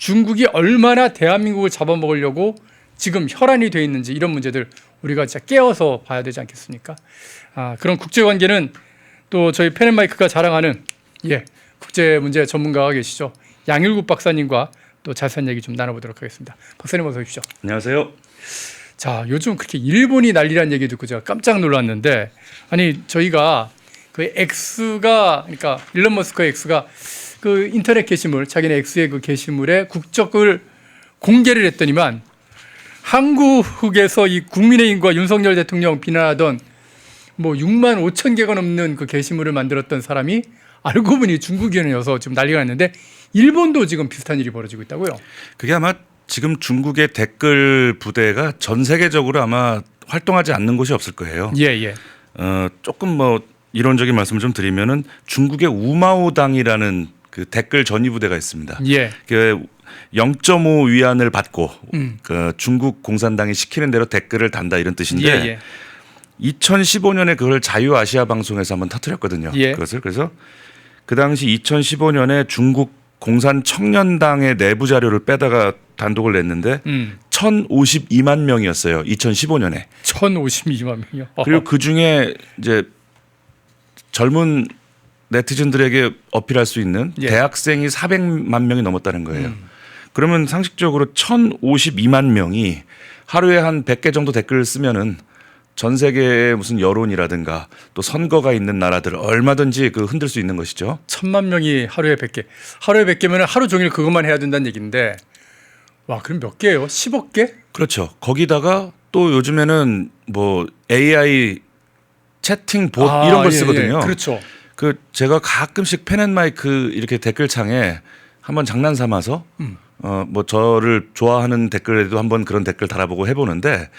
중국이 얼마나 대한민국을 잡아먹으려고 지금 혈안이 돼 있는지 이런 문제들 우리가 진짜 깨어서 봐야 되지 않겠습니까? 그런 국제관계는 또 저희 펜앤마이크가 자랑하는 국제 문제 전문가가 계시죠. 양일국 박사님과 또 자세한 얘기 좀 나눠보도록 하겠습니다. 박사님 어서 오십시오. 안녕하세요. 자, 요즘 그렇게 일본이 난리란 얘기 듣고 제가 깜짝 놀랐는데, 아니 저희가 그 X가, 그러니까 일론 머스크의 X가 그 인터넷 게시물, 자기네 X의 그 게시물에 국적을 공개를 했더니만 한국에서 이 국민의힘과 윤석열 대통령 비난하던 뭐 6만 5천 개가 넘는 그 게시물을 만들었던 사람이 알고 보니 중국인이어서 지금 난리가 났는데, 일본도 지금 비슷한 일이 벌어지고 있다고요? 그게 아마 지금 중국의 댓글 부대가 전 세계적으로 아마 활동하지 않는 곳이 없을 거예요. 예. 조금 뭐 이론적인 말씀을 좀 드리면은 중국의 우마오당이라는 그 댓글 전위 부대가 있습니다. 예. 그 0.5 위안을 받고 그 중국 공산당이 시키는 대로 댓글을 단다 이런 뜻인데 예. 2015년에 그걸 자유아시아 방송에서 한번 터뜨렸거든요. 예. 그것을 그래서 그 당시 2015년에 중국 공산 청년당의 내부 자료를 빼다가 단독을 냈는데 1,052만 명이었어요. 2015년에. 1,052만 명이요. 그리고 그 중에 이제 젊은 네티즌들에게 어필할 수 있는 대학생이 400만 명이 넘었다는 거예요. 그러면 상식적으로 1,052만 명이 하루에 한 100개 정도 댓글을 쓰면은 전 세계의 무슨 여론이라든가 또 선거가 있는 나라들을 얼마든지 그 흔들 수 있는 것이죠. 1,000만 명이 하루에 100개. 하루에 100개면 하루 종일 그것만 해야 된다는 얘기인데, 와, 그럼 몇 개예요? 10억 개? 그렇죠. 거기다가 또 요즘에는 뭐 AI 채팅 봇 이런 걸 쓰거든요. 그렇죠. 그 제가 가끔씩 펜앤마이크 이렇게 댓글창에 한번 장난 삼아서 뭐 저를 좋아하는 댓글에도 한번 그런 댓글 달아보고 해보는데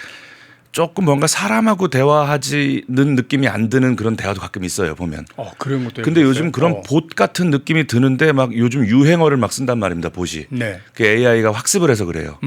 조금 뭔가 사람하고 대화하지는 느낌이 안 드는 그런 대화도 가끔 있어요, 보면. 그런 것도. 근데 요즘 그런 봇 같은 느낌이 드는데 막 요즘 유행어를 막 쓴단 말입니다, 봇이. 네. 그 AI가 학습을 해서 그래요.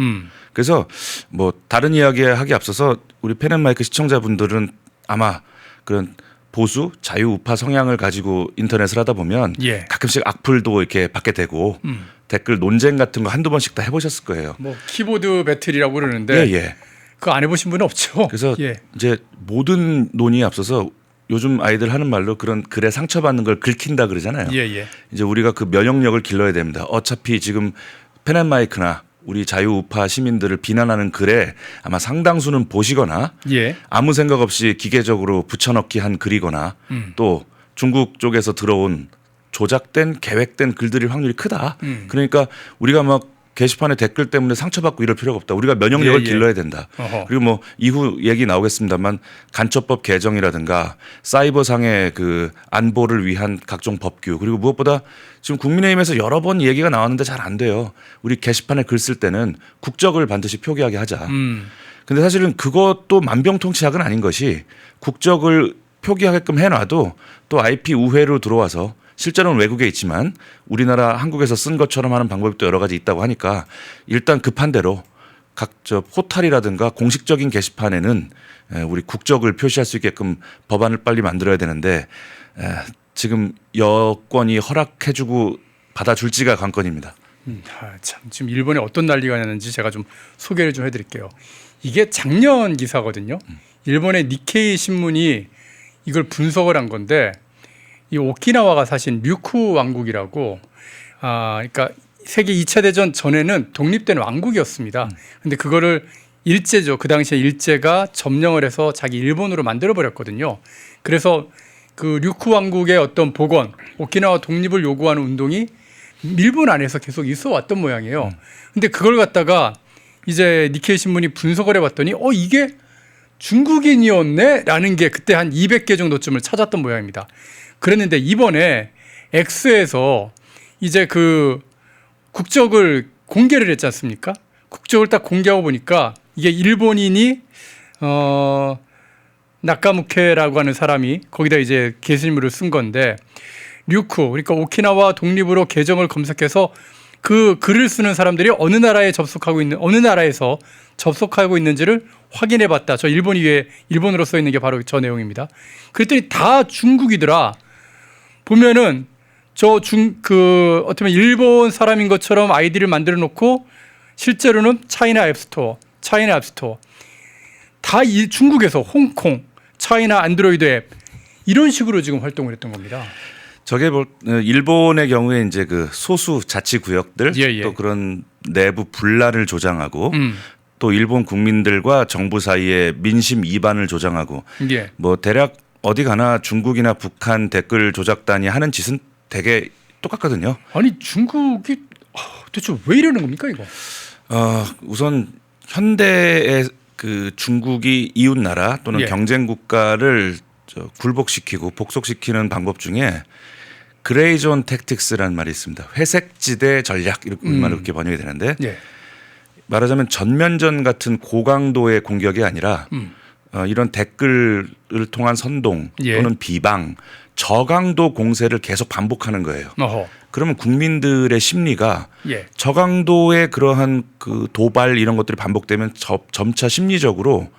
그래서 뭐 다른 이야기 하기 앞서서 우리 펜앤마이크 시청자분들은 아마 그런 보수 자유우파 성향을 가지고 인터넷을 하다 보면 가끔씩 악플도 이렇게 받게 되고 댓글 논쟁 같은 거 한두 번씩 다 해보셨을 거예요. 뭐 키보드 배틀이라고 그러는데 그거 안 해보신 분은 없죠. 그래서 이제 모든 논의에 앞서서 요즘 아이들 하는 말로 그런 글에 상처받는 걸 긁힌다 그러잖아요. 이제 우리가 그 면역력을 길러야 됩니다. 어차피 지금 펜앤마이크나 우리 자유우파 시민들을 비난하는 글에 아마 상당수는 보시거나 아무 생각 없이 기계적으로 붙여넣기 한 글이거나 또 중국 쪽에서 들어온 조작된 계획된 글들일 확률이 크다. 그러니까 우리가 막 게시판에 댓글 때문에 상처받고 이럴 필요가 없다. 우리가 면역력을 길러야 된다. 그리고 뭐 이후 얘기 나오겠습니다만 간첩법 개정이라든가 사이버상의 그 안보를 위한 각종 법규, 그리고 무엇보다 지금 국민의힘에서 여러 번 얘기가 나왔는데 잘 안 돼요. 우리 게시판에 글 쓸 때는 국적을 반드시 표기하게 하자. 근데 사실은 그것도 만병통치약은 아닌 것이 국적을 표기하게끔 해놔도 또 IP 우회로 들어와서 실제로는 외국에 있지만 우리나라 한국에서 쓴 것처럼 하는 방법이 또 여러 가지 있다고 하니까 일단 급한 대로 각 저 포탈이라든가 공식적인 게시판에는 우리 국적을 표시할 수 있게끔 법안을 빨리 만들어야 되는데 지금 여권이 허락해주고 받아줄지가 관건입니다. 참 지금 일본에 어떤 난리가 났는지 제가 좀 소개를 좀 해드릴게요. 이게 작년 기사거든요. 일본의 니케이 신문이 이걸 분석을 한 건데, 이 오키나와가 사실 류쿠 왕국이라고, 그러니까 세계 2차 대전 전에는 독립된 왕국이었습니다. 근데 그거를 일제죠. 그 당시에 일제가 점령을 해서 자기 일본으로 만들어 버렸거든요. 그래서 그 류쿠 왕국의 어떤 복원, 오키나와 독립을 요구하는 운동이 일본 안에서 계속 있어 왔던 모양이에요. 근데 그걸 갖다가 이제 니케이 신문이 분석을 해봤더니 이게 중국인이었네? 라는 게 그때 한 200개 정도쯤을 찾았던 모양입니다. 그랬는데 이번에 X에서 이제 그 국적을 공개를 했지 않습니까? 국적을 딱 공개하고 보니까 이게 일본인이 나카무케라고 하는 사람이 거기다 이제 게시물을 쓴 건데, 류쿠, 그러니까 오키나와 독립으로 계정을 검색해서 그 글을 쓰는 사람들이 어느 나라에서 접속하고 있는지를 확인해 봤다. 저 일본 위에 일본어로 써 있는 게 바로 저 내용입니다. 그랬더니 다 중국이더라. 보면은 어쩌면 일본 사람인 것처럼 아이디를 만들어 놓고 실제로는 차이나 앱스토어 다 중국에서 홍콩, 차이나 안드로이드 앱 이런 식으로 지금 활동을 했던 겁니다. 저게 일본의 경우에 이제 그 소수 자치 구역들 또 그런 내부 분란을 조장하고 또 일본 국민들과 정부 사이에 민심 이반을 조장하고 뭐 대략 어디 가나 중국이나 북한 댓글 조작단이 하는 짓은 되게 똑같거든요. 아니 중국이 대체 왜 이러는 겁니까 이거? 우선 현대의 그 중국이 이웃 나라 또는 경쟁 국가를 굴복시키고 복속시키는 방법 중에 그레이존 택틱스라는 말이 있습니다. 회색지대 전략 이렇게 우리말로 그렇게 번역이 되는데 말하자면 전면전 같은 고강도의 공격이 아니라 이런 댓글을 통한 선동 또는 비방, 저강도 공세를 계속 반복하는 거예요. 그러면 국민들의 심리가 저강도의 그러한 그 도발 이런 것들이 반복되면 점차 심리적으로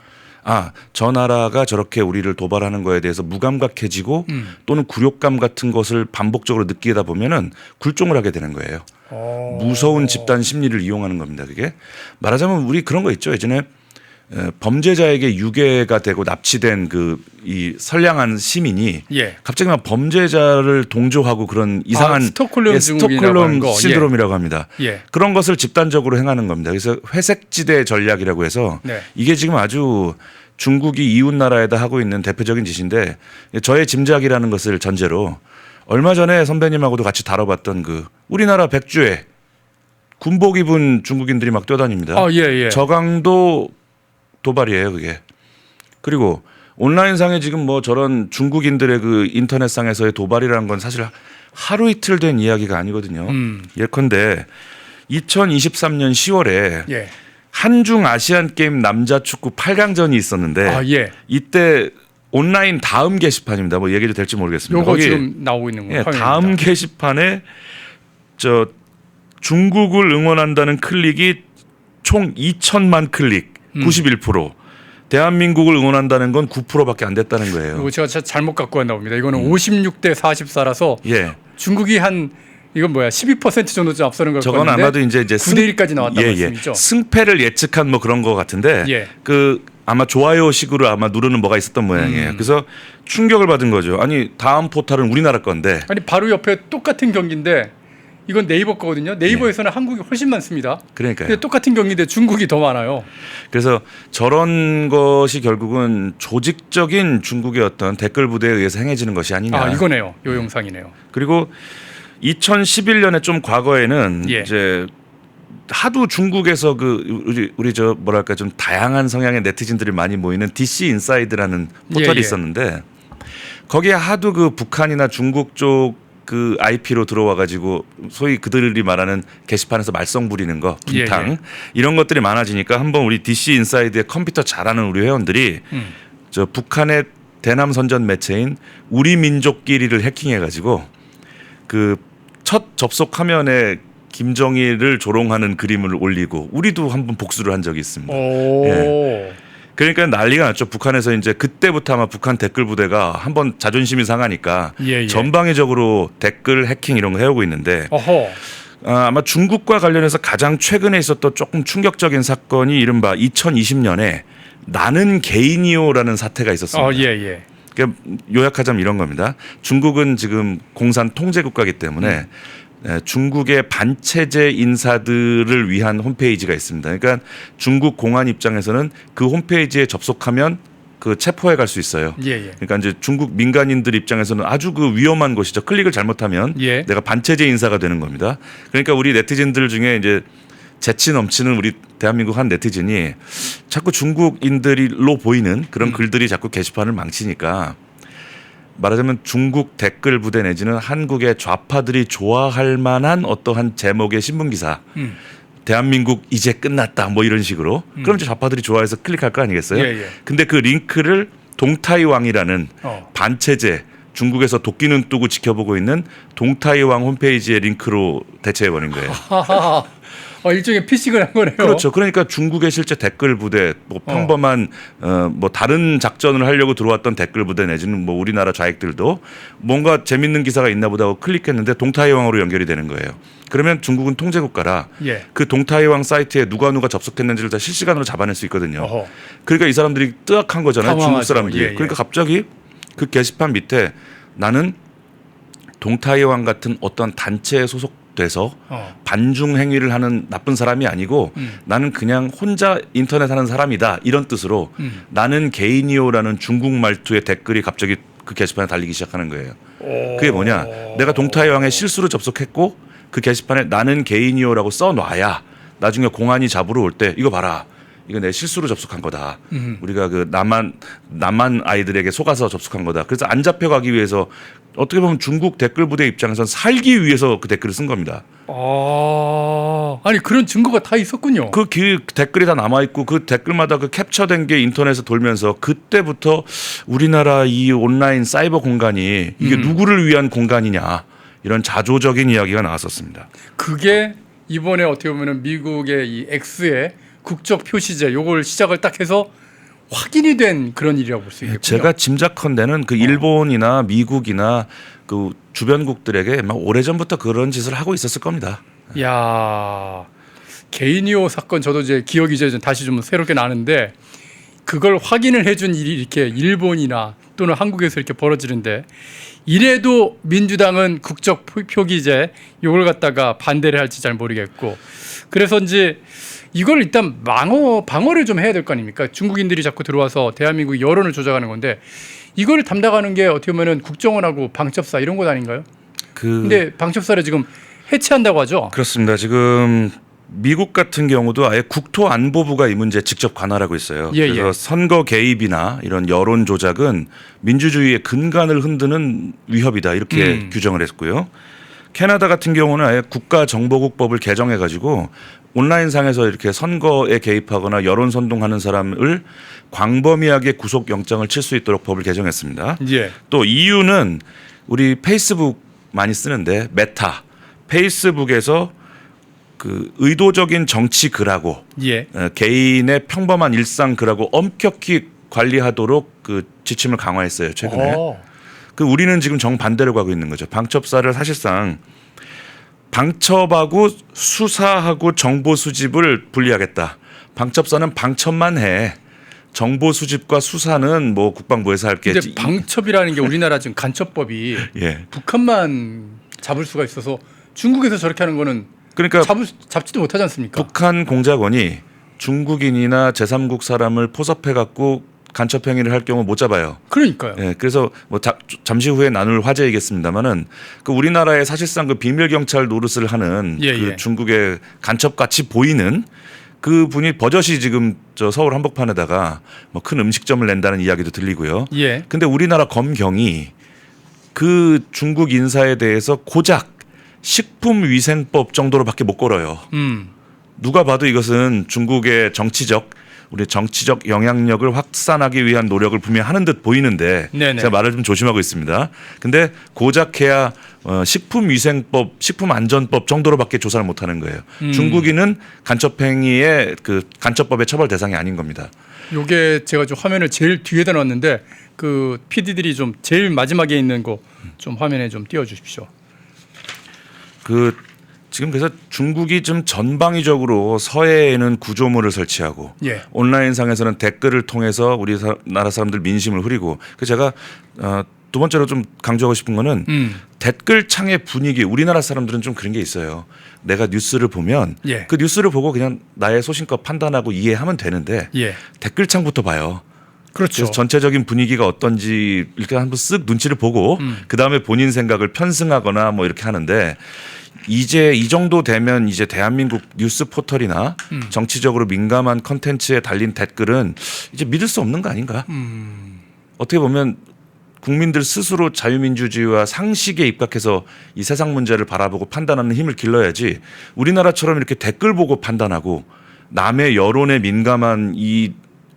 저 나라가 저렇게 우리를 도발하는 거에 대해서 무감각해지고 또는 굴욕감 같은 것을 반복적으로 느끼다 보면은 굴종을 하게 되는 거예요. 무서운 집단 심리를 이용하는 겁니다. 그게 말하자면 우리 그런 거 있죠. 예전에 범죄자에게 유괴가 되고 납치된 이 선량한 시민이 갑자기 막 범죄자를 동조하고 그런 이상한 스톡홀름 신드롬이라고 합니다. 그런 것을 집단적으로 행하는 겁니다. 그래서 회색지대 전략이라고 해서 이게 지금 아주 중국이 이웃 나라에다 하고 있는 대표적인 짓인데 저의 짐작이라는 것을 전제로 얼마 전에 선배님하고도 같이 다뤄봤던 우리나라 백주에 군복 입은 중국인들이 막 뛰어다닙니다. 저강도 도발이에요, 그게. 그리고 온라인상에 지금 뭐 저런 중국인들의 그 인터넷상에서의 도발이라는 건 사실 하루 이틀 된 이야기가 아니거든요. 예컨대 2023년 10월에 한중 아시안 게임 남자 축구 8강전이 있었는데 이때 온라인 다음 게시판입니다. 뭐 얘기도 될지 모르겠습니다. 요거 지금 나오고 있는 거예요. 다음 게시판에 중국을 응원한다는 클릭이 총 2천만 클릭. 91%. 대한민국을 응원한다는 건 9%밖에 안 됐다는 거예요. 이거 제가 잘못 갖고 왔나 봅니다. 이거는 56대 44라서 중국이 이건 12% 정도 좀 앞서는 걸 저건 건데 아마도 이제 9대 1까지 나왔다고 말씀이죠. 승패를 예측한 뭐 그런 거 같은데 아마 좋아요식으로 아마 누르는 뭐가 있었던 모양이에요. 그래서 충격을 받은 거죠. 아니 다음 포탈은 우리나라 건데. 아니 바로 옆에 똑같은 경기인데 이건 네이버 거거든요. 네이버에서는 한국이 훨씬 많습니다. 그러니까요. 근데 똑같은 경기인데 중국이 더 많아요. 그래서 저런 것이 결국은 조직적인 중국의 어떤 댓글 부대에 의해서 행해지는 것이 아니냐. 이거네요. 요 영상이네요. 그리고 2011년에 좀 과거에는 이제 하도 중국에서 우리 뭐랄까 좀 다양한 성향의 네티즌들이 많이 모이는 DC 인사이드라는 포털이 있었는데 거기에 하도 북한이나 중국 쪽 IP로 들어와 가지고 소위 그들이 말하는 게시판에서 말썽 부리는 거, 분탕 이런 것들이 많아지니까 한번 우리 DC 인사이드의 컴퓨터 잘하는 우리 회원들이 북한의 대남 선전 매체인 우리 민족끼리를 해킹해 가지고 첫 접속 화면에 김정일을 조롱하는 그림을 올리고 우리도 한번 복수를 한 적이 있습니다. 그러니까 난리가 났죠. 북한에서 이제 그때부터 아마 북한 댓글 부대가 한번 자존심이 상하니까 전방위적으로 댓글 해킹 이런 거 해오고 있는데 아마 중국과 관련해서 가장 최근에 있었던 조금 충격적인 사건이 이른바 2020년에 나는 개인이요라는 사태가 있었습니다. 그러니까 요약하자면 이런 겁니다. 중국은 지금 공산 통제 국가이기 때문에 중국의 반체제 인사들을 위한 홈페이지가 있습니다. 그러니까 중국 공안 입장에서는 그 홈페이지에 접속하면 체포해 갈 수 있어요. 그러니까 이제 중국 민간인들 입장에서는 아주 위험한 것이죠. 클릭을 잘못하면 내가 반체제 인사가 되는 겁니다. 그러니까 우리 네티즌들 중에 이제 재치 넘치는 우리 대한민국 한 네티즌이 자꾸 중국인들로 보이는 그런 글들이 자꾸 게시판을 망치니까 말하자면 중국 댓글 부대 내지는 한국의 좌파들이 좋아할 만한 어떠한 제목의 신문 기사, 대한민국 이제 끝났다 뭐 이런 식으로 그럼 이제 좌파들이 좋아해서 클릭할 거 아니겠어요? 근데 그 링크를 동타이왕이라는 반체제 중국에서 도끼는 뜨고 지켜보고 있는 동타이왕 홈페이지의 링크로 대체해 버린 거예요. 일종의 피싱을 한 거네요. 그렇죠. 그러니까 중국의 실제 댓글 부대, 뭐 평범한 뭐 다른 작전을 하려고 들어왔던 댓글 부대 내지는 뭐 우리나라 좌익들도 뭔가 재밌는 기사가 있나 보다 하고 클릭했는데 동타이왕으로 연결이 되는 거예요. 그러면 중국은 통제국가라 예. 그 동타이왕 사이트에 누가 접속했는지를 다 실시간으로 잡아낼 수 있거든요. 어허. 그러니까 이 사람들이 뜨악한 거잖아요. 당황하죠. 중국 사람들이. 예, 예. 그러니까 갑자기 그 게시판 밑에 나는 동타이왕 같은 어떤 단체에 소속돼서 반중 행위를 하는 나쁜 사람이 아니고 나는 그냥 혼자 인터넷 하는 사람이다 이런 뜻으로 나는 개인이요라는 중국 말투의 댓글이 갑자기 그 게시판에 달리기 시작하는 거예요. 그게 뭐냐? 내가 동타이왕에 실수로 접속했고 그 게시판에 나는 개인이요라고 써놔야 나중에 공안이 잡으러 올 때 이거 봐라. 이거 내 실수로 접속한 거다. 우리가 그 남한 아이들에게 속아서 접속한 거다. 그래서 안 잡혀가기 위해서 어떻게 보면 중국 댓글 부대 입장에선 살기 위해서 그 댓글을 쓴 겁니다. 아니 그런 증거가 다 있었군요. 그 댓글이 다 남아 있고 그 댓글마다 그 캡처된 게 인터넷에 돌면서 그때부터 우리나라 이 온라인 사이버 공간이 이게 누구를 위한 공간이냐 이런 자조적인 이야기가 나왔었습니다. 그게 이번에 어떻게 보면은 미국의 이 X의 국적 표시제 요걸 시작을 딱 해서 확인이 된 그런 일이라고 볼 수 있겠군요. 제가 짐작컨대는 그 일본이나 미국이나 그 주변국들에게 막 오래전부터 그런 짓을 하고 있었을 겁니다. 야, 개인이요 사건 저도 이제 기억이 이제 다시 좀 새롭게 나는데 그걸 확인을 해준 일이 이렇게 일본이나 또는 한국에서 이렇게 벌어지는데 이래도 민주당은 국적 표기제 요걸 갖다가 반대를 할지 잘 모르겠고 그래서인지 이걸 일단 방어를 좀 해야 될 거 아닙니까? 중국인들이 자꾸 들어와서 대한민국 여론을 조작하는 건데 이걸 담당하는 게 어떻게 보면은 국정원하고 방첩사 이런 것 아닌가요? 근데 방첩사를 지금 해체한다고 하죠? 그렇습니다. 지금 미국 같은 경우도 아예 국토안보부가 이 문제에 직접 관할하고 있어요. 예, 그래서 예. 선거 개입이나 이런 여론 조작은 민주주의의 근간을 흔드는 위협이다 이렇게 규정을 했고요. 캐나다 같은 경우는 아예 국가정보국법을 개정해가지고 온라인상에서 이렇게 선거에 개입하거나 여론 선동하는 사람을 광범위하게 구속영장을 칠 수 있도록 법을 개정했습니다. 예. 또 EU는 우리 페이스북 많이 쓰는데 메타 페이스북에서 그 의도적인 정치 글하고 예. 개인의 평범한 일상 글하고 엄격히 관리하도록 그 지침을 강화했어요 최근에. 그 우리는 지금 정반대로 가고 있는 거죠. 방첩사를 사실상 방첩하고 수사하고 정보 수집을 분리하겠다. 방첩사는 방첩만 해. 정보 수집과 수사는 뭐 국방부에서 할게. 근데 방첩이라는 게 우리나라 지금 간첩법이 예. 북한만 잡을 수가 있어서 중국에서 저렇게 하는 거는 그러니까 잡지도 못하지 않습니까? 북한 공작원이 중국인이나 제3국 사람을 포섭해 갖고 간첩 행위를 할 경우 못 잡아요. 그러니까요. 예, 그래서 뭐 잠시 후에 나눌 화제이겠습니다만은 그 우리나라의 사실상 그 비밀 경찰 노릇을 하는 예, 그 예. 중국의 간첩 같이 보이는 그 분이 버젓이 지금 저 서울 한복판에다가 뭐 큰 음식점을 낸다는 이야기도 들리고요. 예. 근데 우리나라 검경이 그 중국 인사에 대해서 고작 식품위생법 정도로밖에 못 걸어요. 누가 봐도 이것은 중국의 정치적 영향력을 확산하기 위한 노력을 분명히 하는 듯 보이는데 네네. 제가 말을 좀 조심하고 있습니다. 근데 고작해야 식품위생법, 식품안전법 정도로밖에 조사를 못하는 거예요. 중국인은 간첩행위의 그 간첩법의 처벌 대상이 아닌 겁니다. 요게 제가 좀 화면을 제일 뒤에다 놨는데 그 PD들이 좀 제일 마지막에 있는 거 좀 화면에 좀 띄워주십시오. 그 지금 그래서 중국이 좀 전방위적으로 서해에는 구조물을 설치하고 예. 온라인상에서는 댓글을 통해서 우리나라 사람들 민심을 흐리고 그래서 제가 두 번째로 좀 강조하고 싶은 거는 댓글창의 분위기 우리나라 사람들은 좀 그런 게 있어요. 내가 뉴스를 보면 예. 그 뉴스를 보고 그냥 나의 소신껏 판단하고 이해하면 되는데 예. 댓글창부터 봐요. 그렇죠. 그래서 전체적인 분위기가 어떤지 이렇게 한번 쓱 눈치를 보고 그 다음에 본인 생각을 편승하거나 뭐 이렇게 하는데 이제 이 정도 되면 이제 대한민국 뉴스 포털이나 정치적으로 민감한 컨텐츠에 달린 댓글은 이제 믿을 수 없는 거 아닌가? 어떻게 보면 국민들 스스로 자유민주주의와 상식에 입각해서 이 세상 문제를 바라보고 판단하는 힘을 길러야지 우리나라처럼 이렇게 댓글 보고 판단하고 남의 여론에 민감한 이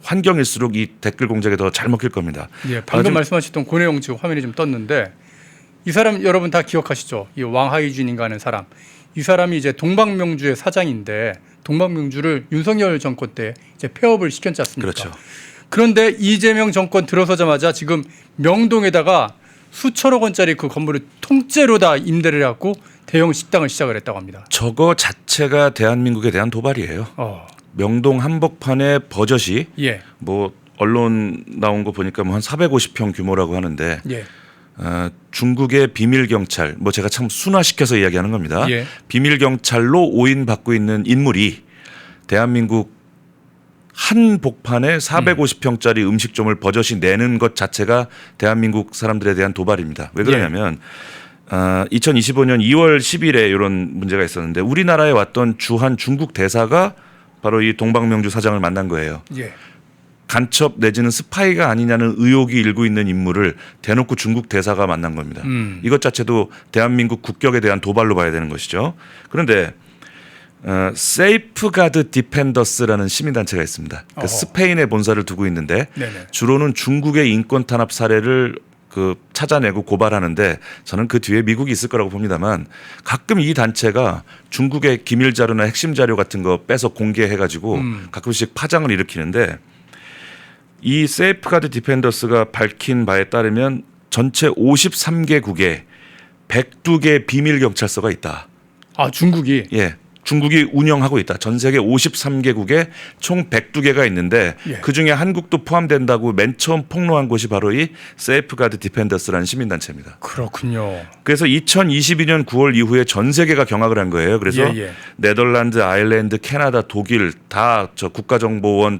환경일수록 이 댓글 공작에 더 잘 먹힐 겁니다. 예, 방금 말씀하셨던 그 내용 지금 화면이 좀 떴는데 이 사람 여러분 다 기억하시죠? 이 왕하이준인가 하는 사람. 이 사람이 이제 동방명주의 사장인데 동방명주를 윤석열 정권 때 이제 폐업을 시켰지 않습니까? 그렇죠. 그런데 이재명 정권 들어서자마자 지금 명동에다가 수천억 원짜리 그 건물을 통째로 다 임대를 해갖고 대형 식당을 시작을 했다고 합니다. 저거 자체가 대한민국에 대한 도발이에요. 명동 한복판의 버젓이 예. 뭐 언론 나온 거 보니까 뭐 한 450평 규모라고 하는데 예. 중국의 비밀 경찰, 뭐 제가 참 순화시켜서 이야기하는 겁니다. 예. 비밀 경찰로 오인받고 있는 인물이 대한민국 한복판에 450평짜리 음식점을 버젓이 내는 것 자체가 대한민국 사람들에 대한 도발입니다. 왜 그러냐면 2025년 2월 10일에 이런 문제가 있었는데 우리나라에 왔던 주한 중국 대사가 바로 이 동방명주 사장을 만난 거예요. 예. 간첩 내지는 스파이가 아니냐는 의혹이 일고 있는 인물을 대놓고 중국 대사가 만난 겁니다. 이것 자체도 대한민국 국격에 대한 도발로 봐야 되는 것이죠. 그런데 세이프가드 디펜더스라는 시민단체가 있습니다. 그 스페인에 본사를 두고 있는데 네네. 주로는 중국의 인권 탄압 사례를 찾아내고 고발하는데 저는 그 뒤에 미국이 있을 거라고 봅니다만 가끔 이 단체가 중국의 기밀 자료나 핵심 자료 같은 거 빼서 공개해가지고 가끔씩 파장을 일으키는데 이 세이프가드 디펜더스가 밝힌 바에 따르면 전체 53개국에 102개 비밀 경찰서가 있다. 아, 중국이? 예. 중국이 운영하고 있다. 전 세계 53개국에 총 102개가 있는데 예. 그중에 한국도 포함된다고 맨 처음 폭로한 곳이 바로 이 세이프가드 디펜더스라는 시민단체입니다. 그렇군요. 그래서 2022년 9월 이후에 전 세계가 경악을 한 거예요. 그래서 네덜란드, 아일랜드, 캐나다, 독일 다 저 국가정보원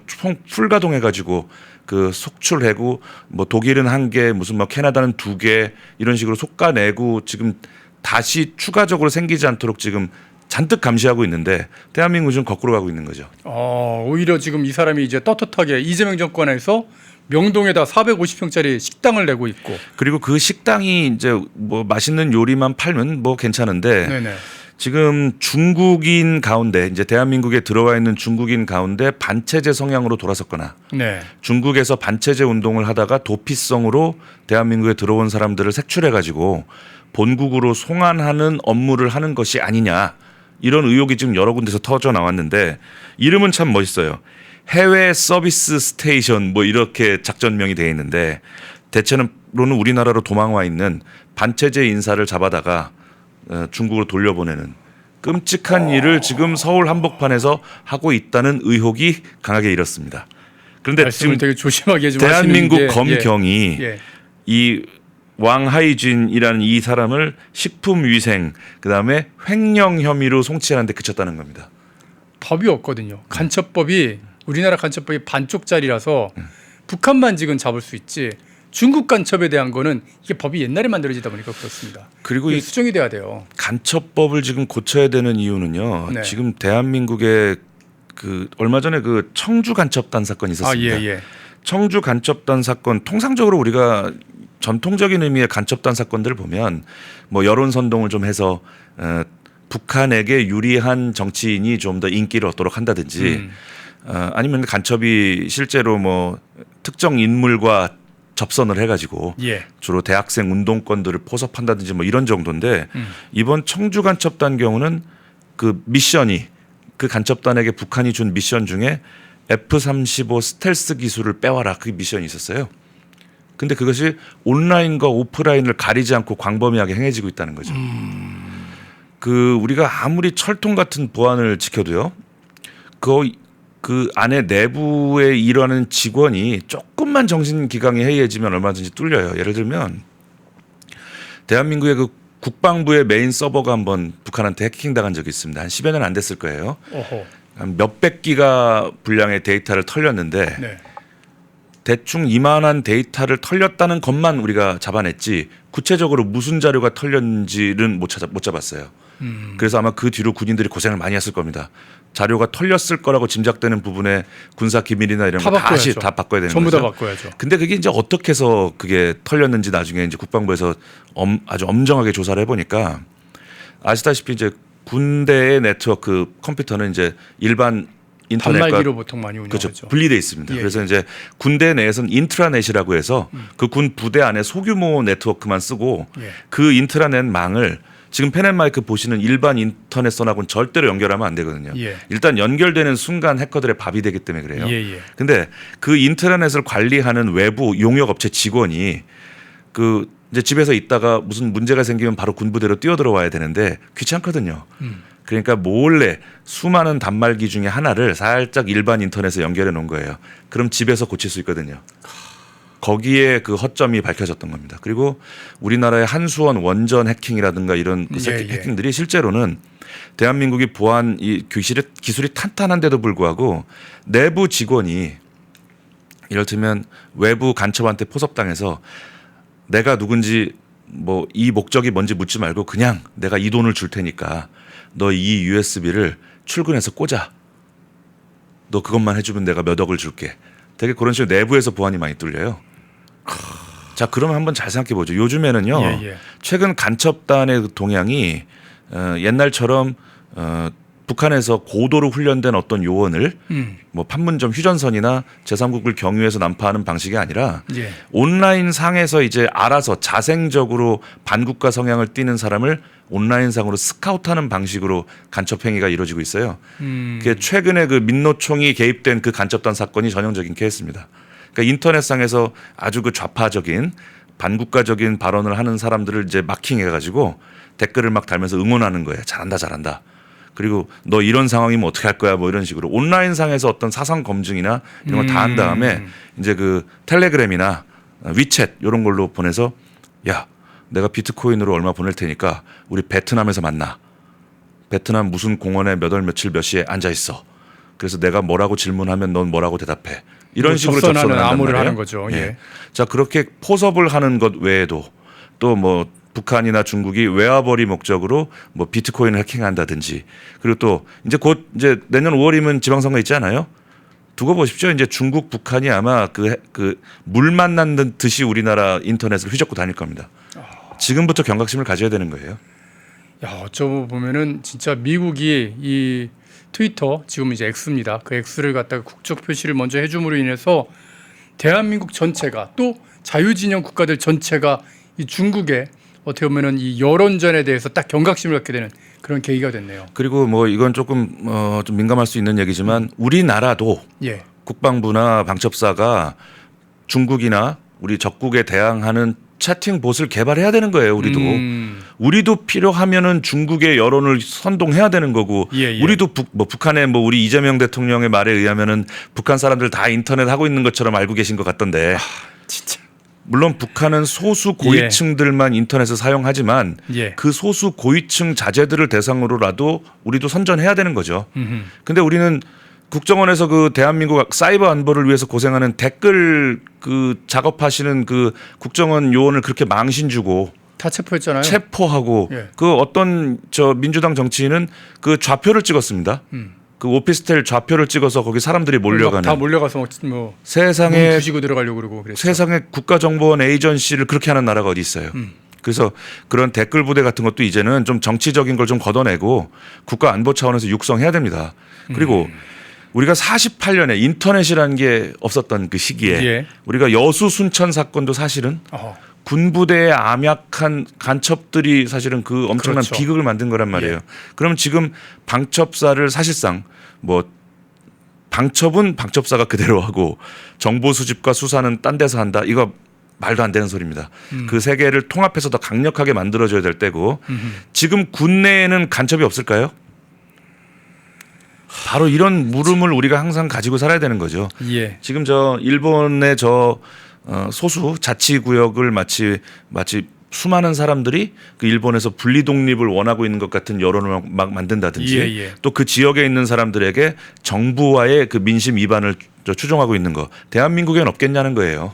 풀가동해가지고 그 속출해고 뭐 독일은 1개, 무슨 뭐 캐나다는 2개 이런 식으로 속가내고 지금 다시 추가적으로 생기지 않도록 지금 잔뜩 감시하고 있는데 대한민국은 좀 거꾸로 가고 있는 거죠. 오히려 지금 이 사람이 이제 떳떳하게 이재명 정권에서 명동에다 450평짜리 식당을 내고 있고 그리고 그 식당이 이제 뭐 맛있는 요리만 팔면 뭐 괜찮은데 네네. 지금 중국인 가운데 이제 대한민국에 들어와 있는 중국인 가운데 반체제 성향으로 돌아섰거나 네. 중국에서 반체제 운동을 하다가 도피성으로 대한민국에 들어온 사람들을 색출해 가지고 본국으로 송환하는 업무를 하는 것이 아니냐 이런 의혹이 지금 여러 군데서 터져 나왔는데 이름은 참 멋있어요. 해외 서비스 스테이션 뭐 이렇게 작전명이 되어 있는데 대체로는 우리나라로 도망와 있는 반체제 인사를 잡아다가 중국으로 돌려보내는 끔찍한 일을 지금 서울 한복판에서 하고 있다는 의혹이 강하게 일었습니다. 그런데 지금 되게 조심하게 좀 대한민국 검경이 예. 이 왕하이진이라는 이 사람을 식품위생 그다음에 횡령 혐의로 송치하는 데 그쳤다는 겁니다. 법이 없거든요. 간첩법이 우리나라 간첩법이 반쪽짜리라서 북한만 지금 잡을 수 있지 중국 간첩에 대한 거는 이게 법이 옛날에 만들어지다 보니까 그렇습니다. 그리고 이 수정이 돼야 돼요. 간첩법을 지금 고쳐야 되는 이유는요. 네. 지금 대한민국에 그 얼마 전에 그 청주 간첩단 사건이 있었습니다. 청주 간첩단 사건 통상적으로 우리가 전통적인 의미의 간첩단 사건들을 보면 뭐 여론 선동을 좀 해서 북한에게 유리한 정치인이 좀 더 인기를 얻도록 한다든지 아니면 간첩이 실제로 뭐 특정 인물과 접선을 해가지고 주로 대학생 운동권들을 포섭한다든지 뭐 이런 정도인데 이번 청주 간첩단 경우는 그 미션이 그 간첩단에게 북한이 준 미션 중에 F-35 스텔스 기술을 빼와라 그 미션이 있었어요. 근데 그것이 온라인과 오프라인을 가리지 않고 광범위하게 행해지고 있다는 거죠. 그 우리가 아무리 철통 같은 보안을 지켜도요. 그 안에 내부에 일하는 직원이 조금만 정신기강이 해이해지면 얼마든지 뚫려요. 예를 들면 대한민국의 그 국방부의 메인 서버가 한번 북한한테 해킹당한 적이 있습니다. 한 10여 년 안 됐을 거예요. 한 몇백 기가 분량의 데이터를 털렸는데 대충 이만한 데이터를 털렸다는 것만 우리가 잡아냈지 구체적으로 무슨 자료가 털렸는지는 못 잡았어요. 그래서 아마 그 뒤로 군인들이 고생을 많이 했을 겁니다. 자료가 털렸을 거라고 짐작되는 부분에 군사 기밀이나 이런 거 다시 다 바꿔야 되는 전부 거죠. 다 바꿔야죠. 근데 그게 이제 어떻게 해서 그게 털렸는지 나중에 이제 국방부에서 아주 엄정하게 조사를 해보니까 아시다시피 이제 군대의 네트워크 컴퓨터는 이제 일반 인터넷과 단말기로 보통 많이 운영하죠. 그렇죠. 분리돼 있습니다. 그래서 이제 군대 내에서는 인트라넷이라고 해서 그 군 부대 안에 소규모 네트워크만 쓰고 그 인트라넷 망을 지금 펜앤마이크 보시는 일반 인터넷선하고는 절대로 연결하면 안 되거든요. 예. 일단 연결되는 순간 해커들의 밥이 되기 때문에 그래요. 예. 근데 그 인트라넷을 관리하는 외부 용역업체 직원이 그 이제 집에서 있다가 무슨 문제가 생기면 바로 군부대로 뛰어들어와야 되는데 귀찮거든요. 그러니까 몰래 수많은 단말기 중에 하나를 살짝 일반 인터넷에 연결해 놓은 거예요. 그럼 집에서 고칠 수 있거든요. 거기에 그 허점이 밝혀졌던 겁니다. 그리고 우리나라의 한수원 원전 해킹이라든가 이런 그 해킹들이 실제로는 대한민국이 보안 이 기술이 탄탄한데도 불구하고 내부 직원이 이를테면 외부 간첩한테 포섭당해서 내가 누군지 뭐 이 목적이 뭔지 묻지 말고 그냥 내가 이 돈을 줄 테니까 너 이 USB를 출근해서 꽂아. 너 그것만 해주면 내가 몇 억을 줄게. 되게 그런 식으로 내부에서 보안이 많이 뚫려요. 자, 그러면 한번 잘 생각해 보죠. 요즘에는요. 최근 간첩단의 동향이 옛날처럼 북한에서 고도로 훈련된 어떤 요원을 뭐 판문점 휴전선이나 제3국을 경유해서 난파하는 방식이 아니라 온라인 상에서 이제 알아서 자생적으로 반국가 성향을 띠는 사람을 온라인 상으로 스카우트하는 방식으로 간첩 행위가 이루어지고 있어요. 그게 최근에 그 민노총이 개입된 그 간첩단 사건이 전형적인 케이스입니다. 그러니까 인터넷상에서 아주 그 좌파적인 반국가적인 발언을 하는 사람들을 이제 마킹해가지고 댓글을 막 달면서 응원하는 거예요. 잘한다, 잘한다. 그리고 너 이런 상황이면 어떻게 할 거야? 뭐 이런 식으로 온라인상에서 어떤 사상 검증이나 이런 걸 다 한 다음에 이제 그 텔레그램이나 위챗 이런 걸로 보내서 야, 내가 비트코인으로 얼마 보낼 테니까 우리 베트남에서 만나. 베트남 무슨 공원에 몇 월 며칠 몇 시에 앉아 있어. 그래서 내가 뭐라고 질문하면 넌 뭐라고 대답해. 이런 식으로 접선을 암호를 하는 거죠. 예. 자, 그렇게 포섭을 하는 것 외에도 또 뭐 북한이나 중국이 외화벌이 목적으로 뭐 비트코인을 해킹한다든지 그리고 또 이제 곧 이제 내년 5월이면 지방선거 있지 않아요? 두고 보십시오. 이제 중국, 북한이 아마 그 물 만난 듯이 우리나라 인터넷을 휘젓고 다닐 겁니다. 지금부터 경각심을 가져야 되는 거예요. 야, 어쩌고 보면은 진짜 미국이 이 트위터 지금 이제 X입니다. 그 X를 갖다가 국적 표시를 먼저 해줌으로 인해서 대한민국 전체가 또 자유진영 국가들 전체가 이 중국의 어떻게 보면은 이 여론전에 대해서 딱 경각심을 갖게 되는 그런 계기가 됐네요. 그리고 뭐 이건 조금 좀 민감할 수 있는 얘기지만 우리나라도 국방부나 방첩사가 중국이나 우리 적국에 대항하는 채팅봇을 개발해야 되는 거예요. 우리도 필요하면은 중국의 여론을 선동해야 되는 거고 우리도 북한의 뭐 우리 이재명 대통령의 말에 의하면은 북한 사람들 다 인터넷 하고 있는 것처럼 알고 계신 것 같던데. 진짜. 물론 북한은 소수 고위층들만 인터넷을 사용하지만 그 소수 고위층 자제들을 대상으로라도 우리도 선전해야 되는 거죠. 근데 우리는 국정원에서 그 대한민국 사이버 안보를 위해서 고생하는 댓글 그 작업하시는 그 국정원 요원을 그렇게 망신 주고 다 체포했잖아요. 체포하고 그 어떤 저 민주당 정치인은 그 좌표를 찍었습니다. 그 오피스텔 좌표를 찍어서 거기 사람들이 몰려가는 다 몰려가서 뭐 세상에 부시고 들어가려고 그러고 그랬죠. 세상에 국가정보원 에이전시를 그렇게 하는 나라가 어디 있어요. 그래서 그런 댓글 부대 같은 것도 이제는 좀 정치적인 걸 좀 걷어내고 국가 안보 차원에서 육성해야 됩니다. 그리고 우리가 48년에 인터넷이라는 게 없었던 그 시기에 우리가 여수 순천 사건도 사실은 군부대에 암약한 간첩들이 사실은 그 엄청난 비극을 만든 거란 말이에요. 그러면 지금 방첩사를 사실상 뭐 방첩은 방첩사가 그대로 하고 정보 수집과 수사는 딴 데서 한다. 이거 말도 안 되는 소리입니다. 그 세 개를 통합해서 더 강력하게 만들어줘야 될 때고 지금 군내에는 간첩이 없을까요? 바로 이런 물음을 우리가 항상 가지고 살아야 되는 거죠. 지금 저 일본의 저 소수 자치구역을 마치 수많은 사람들이 그 일본에서 분리 독립을 원하고 있는 것 같은 여론을 막 만든다든지 또 그 지역에 있는 사람들에게 정부와의 그 민심 위반을 추종하고 있는 거 대한민국엔 없겠냐는 거예요.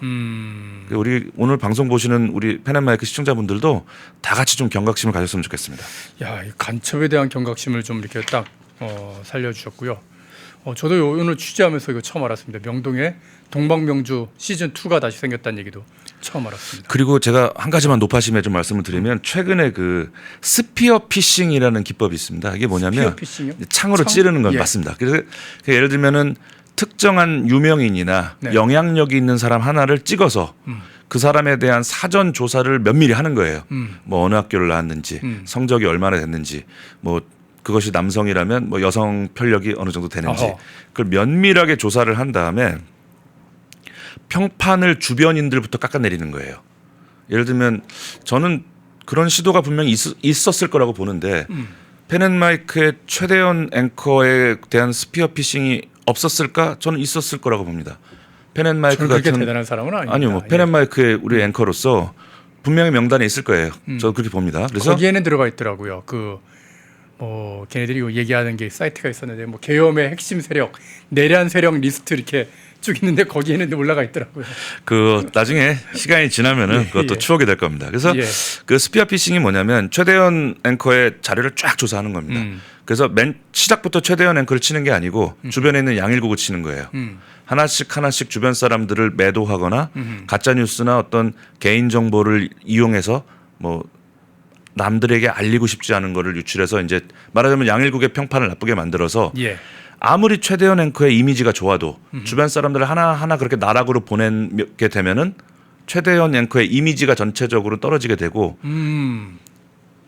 우리 오늘 방송 보시는 우리 펜앤마이크 시청자분들도 다 같이 좀 경각심을 가졌으면 좋겠습니다. 야, 이 간첩에 대한 경각심을 좀 이렇게 딱 살려주셨고요. 저도 오늘 취재하면서 이거 처음 알았습니다. 명동에 동방명주 시즌 2가 다시 생겼다는 얘기도 처음 알았습니다. 그리고 제가 한 가지만 높아심에 좀 말씀을 드리면 최근에 그 스피어 피싱이라는 기법이 있습니다. 이게 뭐냐면 창으로 찌르는 건 맞습니다. 그래서 예를 들면은 특정한 유명인이나 영향력이 있는 사람 하나를 찍어서 그 사람에 대한 사전 조사를 면밀히 하는 거예요. 뭐 어느 학교를 나왔는지, 성적이 얼마나 됐는지, 뭐 그것이 남성이라면 뭐 여성 편력이 어느 정도 되는지, 그걸 면밀하게 조사를 한 다음에 평판을 주변인들부터 깎아내리는 거예요. 예를 들면 저는 그런 시도가 분명히 있었을 거라고 보는데 펜앤마이크의 최대현 앵커에 대한 스피어피싱이 없었을까? 저는 있었을 거라고 봅니다. 펜앤마이크 그렇게 같은 대단한 사람은 아닙니다. 아니요, 뭐 펜앤마이크의 우리 앵커로서 분명히 명단에 있을 거예요. 저는 그렇게 봅니다. 그래서 거기에는 들어가 있더라고요. 걔네들이 얘기하는 게 사이트가 있었는데 뭐 계엄의 핵심 세력, 내란 세력 리스트 이렇게 쭉 있는데 거기에는 올라가 있더라고요. 그 나중에 시간이 지나면은 그것도 추억이 될 겁니다. 그래서 그 스피어피싱이 뭐냐면 최대현 앵커의 자료를 쫙 조사하는 겁니다. 그래서 맨 시작부터 최대현 앵커를 치는 게 아니고 주변에 있는 양일국을 치는 거예요. 하나씩 주변 사람들을 매도하거나 가짜 뉴스나 어떤 개인 정보를 이용해서 뭐 남들에게 알리고 싶지 않은 거를 유출해서 이제 말하자면 양일국의 평판을 나쁘게 만들어서 아무리 최대현 앵커의 이미지가 좋아도 주변 사람들을 하나하나 그렇게 나락으로 보내게 되면은 최대현 앵커의 이미지가 전체적으로 떨어지게 되고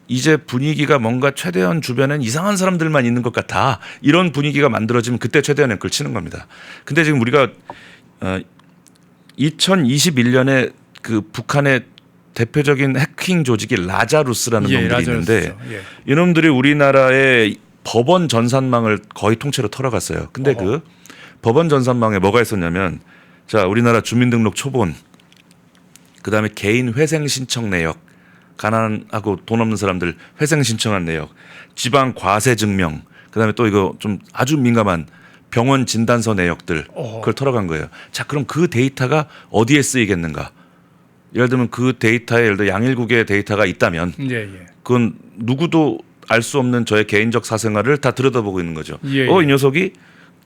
이제 분위기가 뭔가 최대현 주변엔 이상한 사람들만 있는 것 같아 이런 분위기가 만들어지면 그때 최대현 앵커를 치는 겁니다. 근데 지금 우리가 2021년에 그 북한의 대표적인 해킹 조직이 라자루스라는 놈들이 있는데 이놈들이 우리나라의 법원 전산망을 거의 통째로 털어갔어요. 근데 그 법원 전산망에 뭐가 있었냐면 자 우리나라 주민등록 초본 그다음에 개인 회생 신청 내역 가난하고 돈 없는 사람들 회생 신청한 내역 지방 과세 증명 그다음에 또 이거 좀 아주 민감한 병원 진단서 내역들 그걸 털어간 거예요. 자 그럼 그 데이터가 어디에 쓰이겠는가? 예를 들면 그 데이터에 예를 들어 양일국의 데이터가 있다면 그건 누구도 알 수 없는 저의 개인적 사생활을 다 들여다보고 있는 거죠. 이 녀석이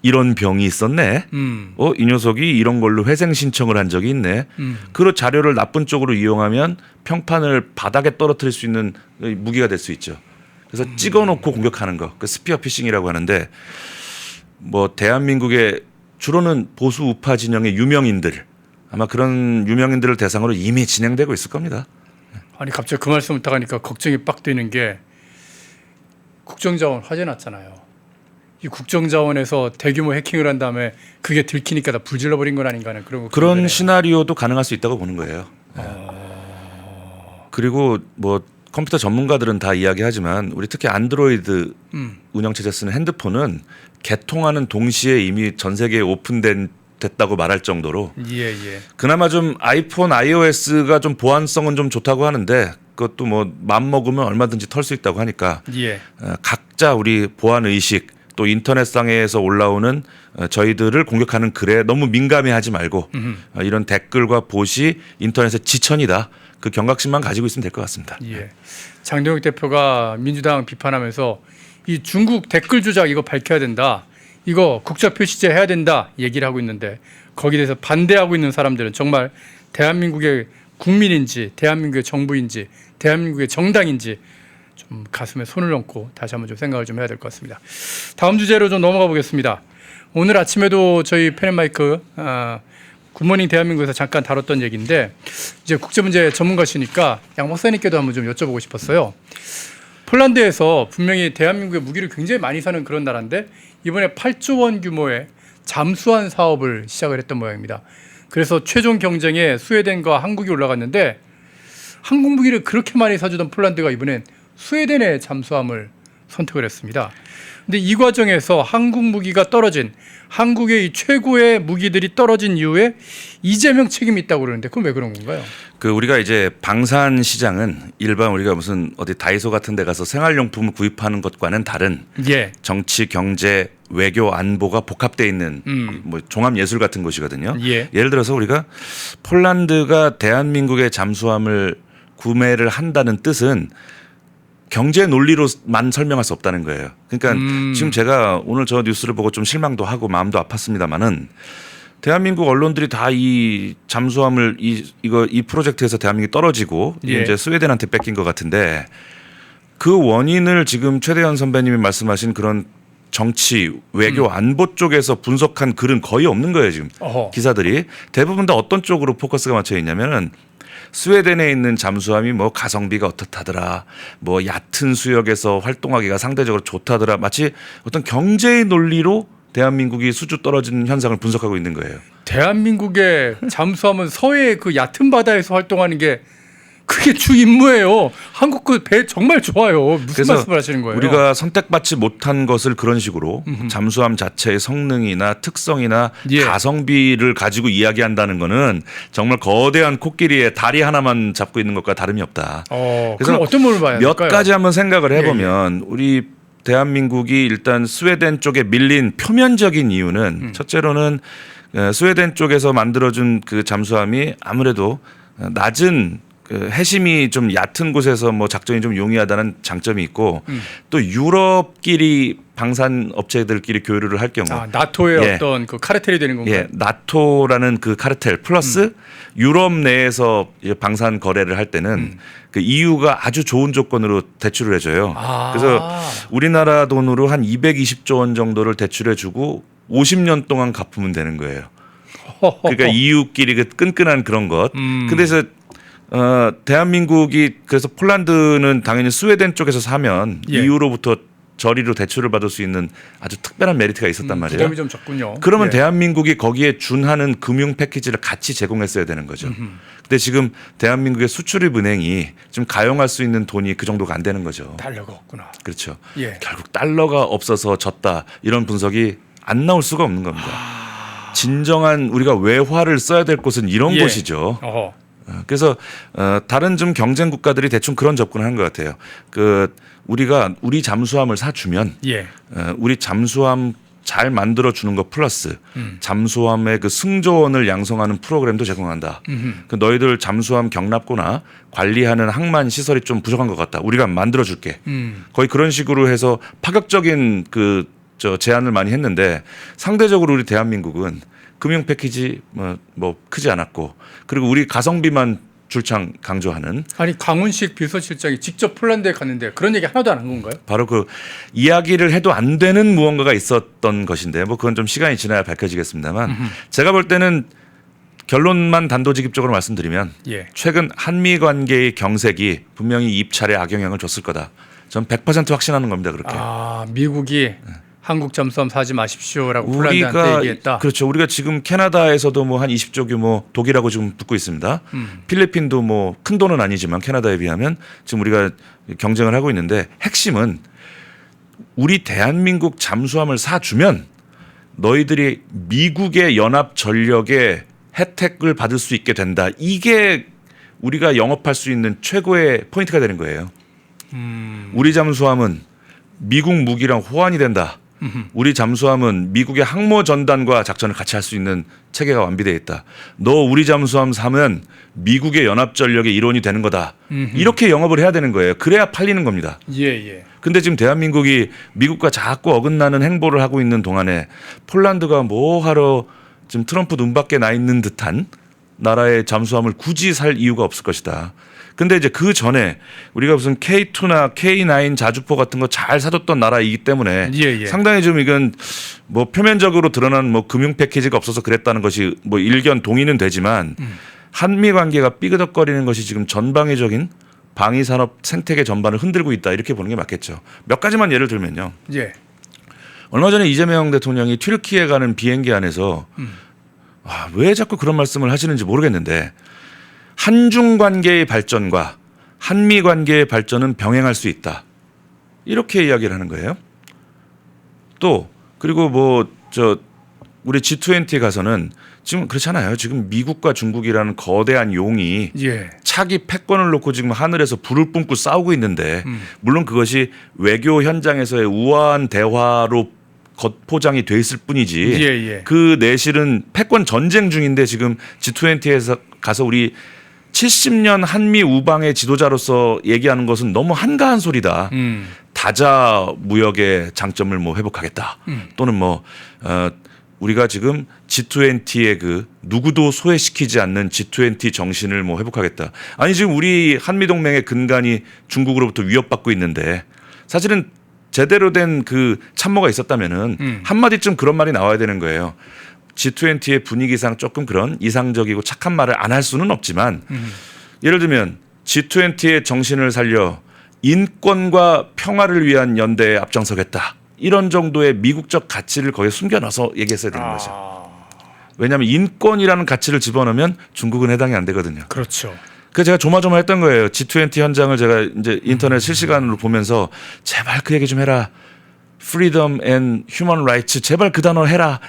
이런 병이 있었네. 이 녀석이 이런 걸로 회생 신청을 한 적이 있네. 그 자료를 나쁜 쪽으로 이용하면 평판을 바닥에 떨어뜨릴 수 있는 무기가 될 수 있죠. 그래서 찍어놓고 공격하는 거, 그 스피어 피싱이라고 하는데 뭐 대한민국의 주로는 보수 우파 진영의 유명인들 아마 그런 유명인들을 대상으로 이미 진행되고 있을 겁니다. 아니 갑자기 그 말씀을 딱 하니까 걱정이 빡 되는 게 국정자원 화재 났잖아요. 이 국정자원에서 대규모 해킹을 한 다음에 그게 들키니까 다 불질러 버린 건 아닌가 하는 그런 시나리오도 가능할 수 있다고 보는 거예요. 그리고 뭐 컴퓨터 전문가들은 다 이야기하지만 우리 특히 안드로이드 운영체제 쓰는 핸드폰은 개통하는 동시에 이미 전 세계에 됐다고 말할 정도로 그나마 좀 아이폰 iOS가 좀 보안성은 좀 좋다고 하는데 그것도 뭐 맘 먹으면 얼마든지 털 수 있다고 하니까 각자 우리 보안 의식 또 인터넷상에서 올라오는 저희들을 공격하는 글에 너무 민감해하지 말고 이런 댓글과 봇이 인터넷의 지천이다 그 경각심만 가지고 있으면 될 것 같습니다. 장동혁 대표가 민주당 비판하면서 이 중국 댓글 조작 이거 밝혀야 된다. 이거 국적 표시제 해야 된다 얘기를 하고 있는데 거기에 대해서 반대하고 있는 사람들은 정말 대한민국의 국민인지 대한민국의 정부인지 대한민국의 정당인지 좀 가슴에 손을 얹고 다시 한번 좀 생각을 좀 해야 될 것 같습니다. 다음 주제로 좀 넘어가 보겠습니다. 오늘 아침에도 저희 펜앤마이크 굿모닝 대한민국에서 잠깐 다뤘던 얘기인데 이제 국제문제 전문가시니까 양 박사님께도 한번 좀 여쭤보고 싶었어요. 폴란드에서 분명히 대한민국의 무기를 굉장히 많이 사는 그런 나라인데 이번에 8조 원 규모의 잠수함 사업을 시작을 했던 모양입니다. 그래서 최종 경쟁에 스웨덴과 한국이 올라갔는데 한국 무기를 그렇게 많이 사주던 폴란드가 이번엔 스웨덴의 잠수함을 선택을 했습니다. 근데 이 과정에서 한국 무기가 떨어진 한국의 이 최고의 무기들이 떨어진 이후에 이재명 책임이 있다고 그러는데 그건 왜 그런 건가요? 그 우리가 이제 방산 시장은 일반 우리가 무슨 어디 다이소 같은 데 가서 생활용품을 구입하는 것과는 다른 정치, 경제, 외교, 안보가 복합되어 있는 뭐 종합 예술 같은 곳이거든요. 예를 들어서 우리가 폴란드가 대한민국의 잠수함을 구매를 한다는 뜻은 경제 논리로만 설명할 수 없다는 거예요. 그러니까 지금 제가 오늘 저 뉴스를 보고 좀 실망도 하고 마음도 아팠습니다만은 대한민국 언론들이 다 이 잠수함을 이 프로젝트에서 대한민국이 떨어지고 이제 스웨덴한테 뺏긴 것 같은데 그 원인을 지금 최대현 선배님이 말씀하신 그런 정치, 외교, 안보 쪽에서 분석한 글은 거의 없는 거예요 지금. 기사들이 대부분 다 어떤 쪽으로 포커스가 맞춰 있냐면은 스웨덴에 있는 잠수함이 뭐 가성비가 어떻다더라, 뭐 얕은 수역에서 활동하기가 상대적으로 좋다더라, 마치 어떤 경제의 논리로 대한민국이 수주 떨어지는 현상을 분석하고 있는 거예요. 대한민국의 잠수함은 서해 그 얕은 바다에서 활동하는 게 그게 주 임무예요. 한국 그 배 정말 좋아요. 무슨 말씀을 하시는 거예요? 우리가 선택받지 못한 것을 그런 식으로 잠수함 자체의 성능이나 특성이나 가성비를 가지고 이야기한다는 거는 정말 거대한 코끼리에 다리 하나만 잡고 있는 것과 다름이 없다. 그래서 어떤 부분을 봐야 몇 될까요? 가지 한번 생각을 해보면 우리 대한민국이 일단 스웨덴 쪽에 밀린 표면적인 이유는 첫째로는 스웨덴 쪽에서 만들어준 그 잠수함이 아무래도 낮은 그 해심이 좀 얕은 곳에서 뭐 작전이 좀 용이하다는 장점이 있고 또 유럽끼리 방산 업체들끼리 교류를 할 경우 나토의 어떤 그 카르텔이 되는 건가요? 나토라는 그 카르텔 플러스 유럽 내에서 방산 거래를 할 때는 그 EU가 아주 좋은 조건으로 대출을 해줘요. 그래서 우리나라 돈으로 한 220조 원 정도를 대출해주고 50년 동안 갚으면 되는 거예요. 그러니까 EU끼리 그 끈끈한 그런 것. 근데서 대한민국이 그래서 폴란드는 당연히 스웨덴 쪽에서 사면 EU로부터 저리로 대출을 받을 수 있는 아주 특별한 메리트가 있었단 말이에요. 부담이 좀 적군요. 그러면 대한민국이 거기에 준하는 금융 패키지를 같이 제공했어야 되는 거죠. 근데 지금 대한민국의 수출입 은행이 좀 가용할 수 있는 돈이 그 정도가 안 되는 거죠. 달러가 없구나. 그렇죠. 결국 달러가 없어서 졌다 이런 분석이 안 나올 수가 없는 겁니다. 진정한 우리가 외화를 써야 될 곳은 이런 곳이죠. 그래서 다른 좀 경쟁 국가들이 대충 그런 접근을 한 것 같아요. 그 우리가 우리 잠수함을 사주면 우리 잠수함 잘 만들어 주는 것 플러스 잠수함의 그 승조원을 양성하는 프로그램도 제공한다. 그 너희들 잠수함 경납고나 관리하는 항만 시설이 좀 부족한 것 같다. 우리가 만들어 줄게. 거의 그런 식으로 해서 파격적인 그 제안을 많이 했는데 상대적으로 우리 대한민국은 금융 패키지 뭐 크지 않았고 그리고 우리 가성비만 줄창 강조하는. 아니 강훈식 비서실장이 직접 폴란드에 갔는데 그런 얘기 하나도 안 한 건가요? 바로 그 이야기를 해도 안 되는 무언가가 있었던 것인데 뭐 그건 좀 시간이 지나야 밝혀지겠습니다만 제가 볼 때는 결론만 단도직입적으로 말씀드리면 최근 한미 관계의 경색이 분명히 입찰에 악영향을 줬을 거다. 전 100% 확신하는 겁니다. 그렇게. 미국이 한국 잠수함 사지 마십시오라고 폴란드한테 얘기했다. 그렇죠. 우리가 지금 캐나다에서도 뭐 한 20조 규모 독일하고 지금 붙고 있습니다. 필리핀도 뭐 큰 돈은 아니지만 캐나다에 비하면 지금 우리가 경쟁을 하고 있는데 핵심은 우리 대한민국 잠수함을 사주면 너희들이 미국의 연합 전력의 혜택을 받을 수 있게 된다. 이게 우리가 영업할 수 있는 최고의 포인트가 되는 거예요. 우리 잠수함은 미국 무기랑 호환이 된다. 우리 잠수함은 미국의 항모 전단과 작전을 같이 할 수 있는 체계가 완비되어 있다. 너 우리 잠수함 사면 미국의 연합전력의 일원이 되는 거다. 이렇게 영업을 해야 되는 거예요. 그래야 팔리는 겁니다. 근데 지금 대한민국이 미국과 자꾸 어긋나는 행보를 하고 있는 동안에 폴란드가 뭐 하러 지금 트럼프 눈밖에 나 있는 듯한 나라의 잠수함을 굳이 살 이유가 없을 것이다. 근데 이제 그 전에 우리가 무슨 K2나 K9 자주포 같은 거 잘 사줬던 나라이기 때문에 상당히 좀 이건 뭐 표면적으로 드러난 뭐 금융 패키지가 없어서 그랬다는 것이 뭐 일견 동의는 되지만 한미 관계가 삐그덕거리는 것이 지금 전방위적인 방위 산업 생태계 전반을 흔들고 있다 이렇게 보는 게 맞겠죠. 몇 가지만 예를 들면요. 얼마 전에 이재명 대통령이 튀르키예 가는 비행기 안에서 왜 자꾸 그런 말씀을 하시는지 모르겠는데 한중 관계의 발전과 한미 관계의 발전은 병행할 수 있다. 이렇게 이야기를 하는 거예요. 또 그리고 뭐 우리 G20에 가서는 지금 그렇잖아요. 지금 미국과 중국이라는 거대한 용이 차기 패권을 놓고 지금 하늘에서 불을 뿜고 싸우고 있는데 물론 그것이 외교 현장에서의 우아한 대화로 겉포장이 돼 있을 뿐이지 그 내실은 패권 전쟁 중인데 지금 G20에서 가서 우리 70년 한미 우방의 지도자로서 얘기하는 것은 너무 한가한 소리다. 다자 무역의 장점을 뭐 회복하겠다. 또는 뭐 우리가 지금 G20의 그 누구도 소외시키지 않는 G20 정신을 뭐 회복하겠다. 아니 지금 우리 한미 동맹의 근간이 중국으로부터 위협받고 있는데 사실은 제대로 된 그 참모가 있었다면은 한마디쯤 그런 말이 나와야 되는 거예요. G20의 분위기상 조금 그런 이상적이고 착한 말을 안 할 수는 없지만 예를 들면 G20의 정신을 살려 인권과 평화를 위한 연대에 앞장서겠다. 이런 정도의 미국적 가치를 거기에 숨겨놔서 얘기했어야 되는 거죠. 왜냐하면 인권이라는 가치를 집어넣으면 중국은 해당이 안 되거든요. 그렇죠. 그래서 제가 조마조마했던 거예요. G20 현장을 제가 이제 인터넷 실시간으로 보면서 제발 그 얘기 좀 해라. Freedom and Human Rights 제발 그 단어 해라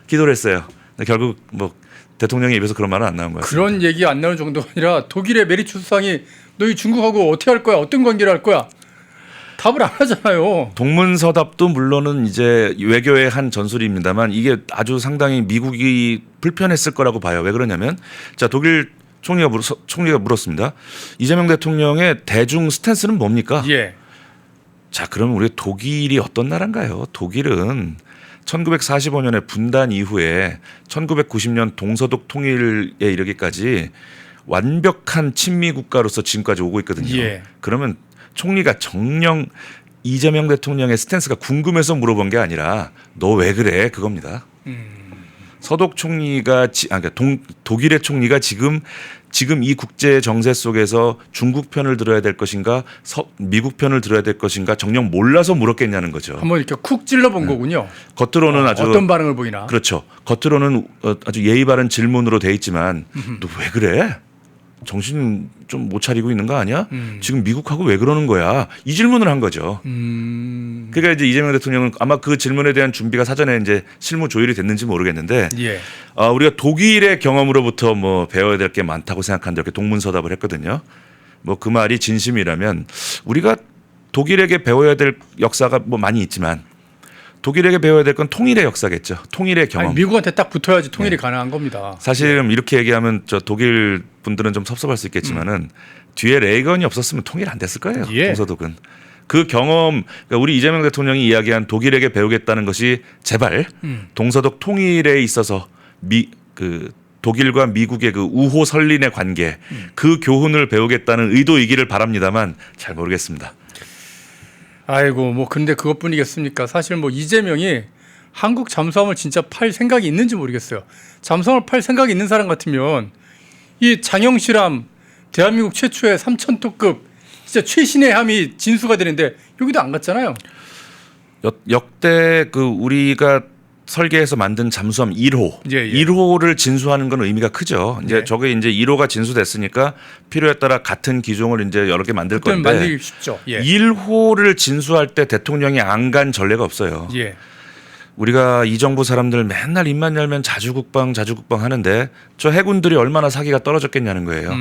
기도를 했어요. 근데 결국 뭐 대통령의 입에서 그런 말은 안 나온 거예요. 그런 얘기 안 나오는 정도가 아니라 독일의 메리츠 수상이 너희 중국하고 어떻게 할 거야? 어떤 관계를 할 거야? 답을 안 하잖아요. 동문서답도 물론은 이제 외교의 한 전술입니다만 이게 아주 상당히 미국이 불편했을 거라고 봐요. 왜 그러냐면 자 독일 총리가 물었습니다. 이재명 대통령의 대중 스탠스는 뭡니까? 예. 자, 그러면 우리 독일이 어떤 나라인가요? 독일은 1945년에 분단 이후에 1990년 동서독 통일에 이르기까지 완벽한 친미 국가로서 지금까지 오고 있거든요. 예. 그러면 총리가 정녕 이재명 대통령의 스탠스가 궁금해서 물어본 게 아니라 너 왜 그래? 그겁니다. 서독 총리가 그러니까 독일의 총리가 지금 이 국제 정세 속에서 중국 편을 들어야 될 것인가 미국 편을 들어야 될 것인가 정녕 몰라서 물었겠냐는 거죠. 한번 이렇게 쿡 찔러본 거군요. 겉으로는 아주 어떤 반응을 보이나. 그렇죠. 겉으로는 아주 예의 바른 질문으로 돼 있지만 너 왜 그래? 정신 좀 못 차리고 있는 거 아니야? 지금 미국하고 왜 그러는 거야? 이 질문을 한 거죠. 그러니까 이제 이재명 대통령은 아마 그 질문에 대한 준비가 사전에 이제 실무 조율이 됐는지 모르겠는데 예. 우리가 독일의 경험으로부터 뭐 배워야 될 게 많다고 생각하는데 이렇게 동문서답을 했거든요. 뭐 그 말이 진심이라면 우리가 독일에게 배워야 될 역사가 뭐 많이 있지만 독일에게 배워야 될 건 통일의 역사겠죠. 통일의 경험. 아니, 미국한테 딱 붙어야지 통일이 가능한 겁니다. 사실 이렇게 얘기하면 저 독일 분들은 좀 섭섭할 수 있겠지만은 뒤에 레이건이 없었으면 통일 안 됐을 거예요. 예. 동서독은. 그 경험 그러니까 우리 이재명 대통령이 이야기한 독일에게 배우겠다는 것이 제발 동서독 통일에 있어서 독일과 미국의 그 우호 설린의 관계 그 교훈을 배우겠다는 의도이기를 바랍니다만 잘 모르겠습니다. 아이고 뭐 근데 그것뿐이겠습니까? 사실 뭐 이재명이 한국 잠수함을 진짜 팔 생각이 있는지 모르겠어요. 잠수함을 팔 생각이 있는 사람 같으면 이 장영실함 대한민국 최초의 3,000톤급 진짜 최신의 함이 진수가 되는데 여기도 안 갔잖아요. 역대 그 우리가 설계해서 만든 잠수함 1호, 예, 예. 1호를 진수하는 건 의미가 크죠. 이제 예. 저게 이제 1호가 진수됐으니까 필요에 따라 같은 기종을 이제 여러 개 만들 그때는 건데 만들기 쉽죠. 예. 1호를 진수할 때 대통령이 안 간 전례가 없어요. 예. 우리가 이 정부 사람들 맨날 입만 열면 자주국방 하는데 저 해군들이 얼마나 사기가 떨어졌겠냐는 거예요.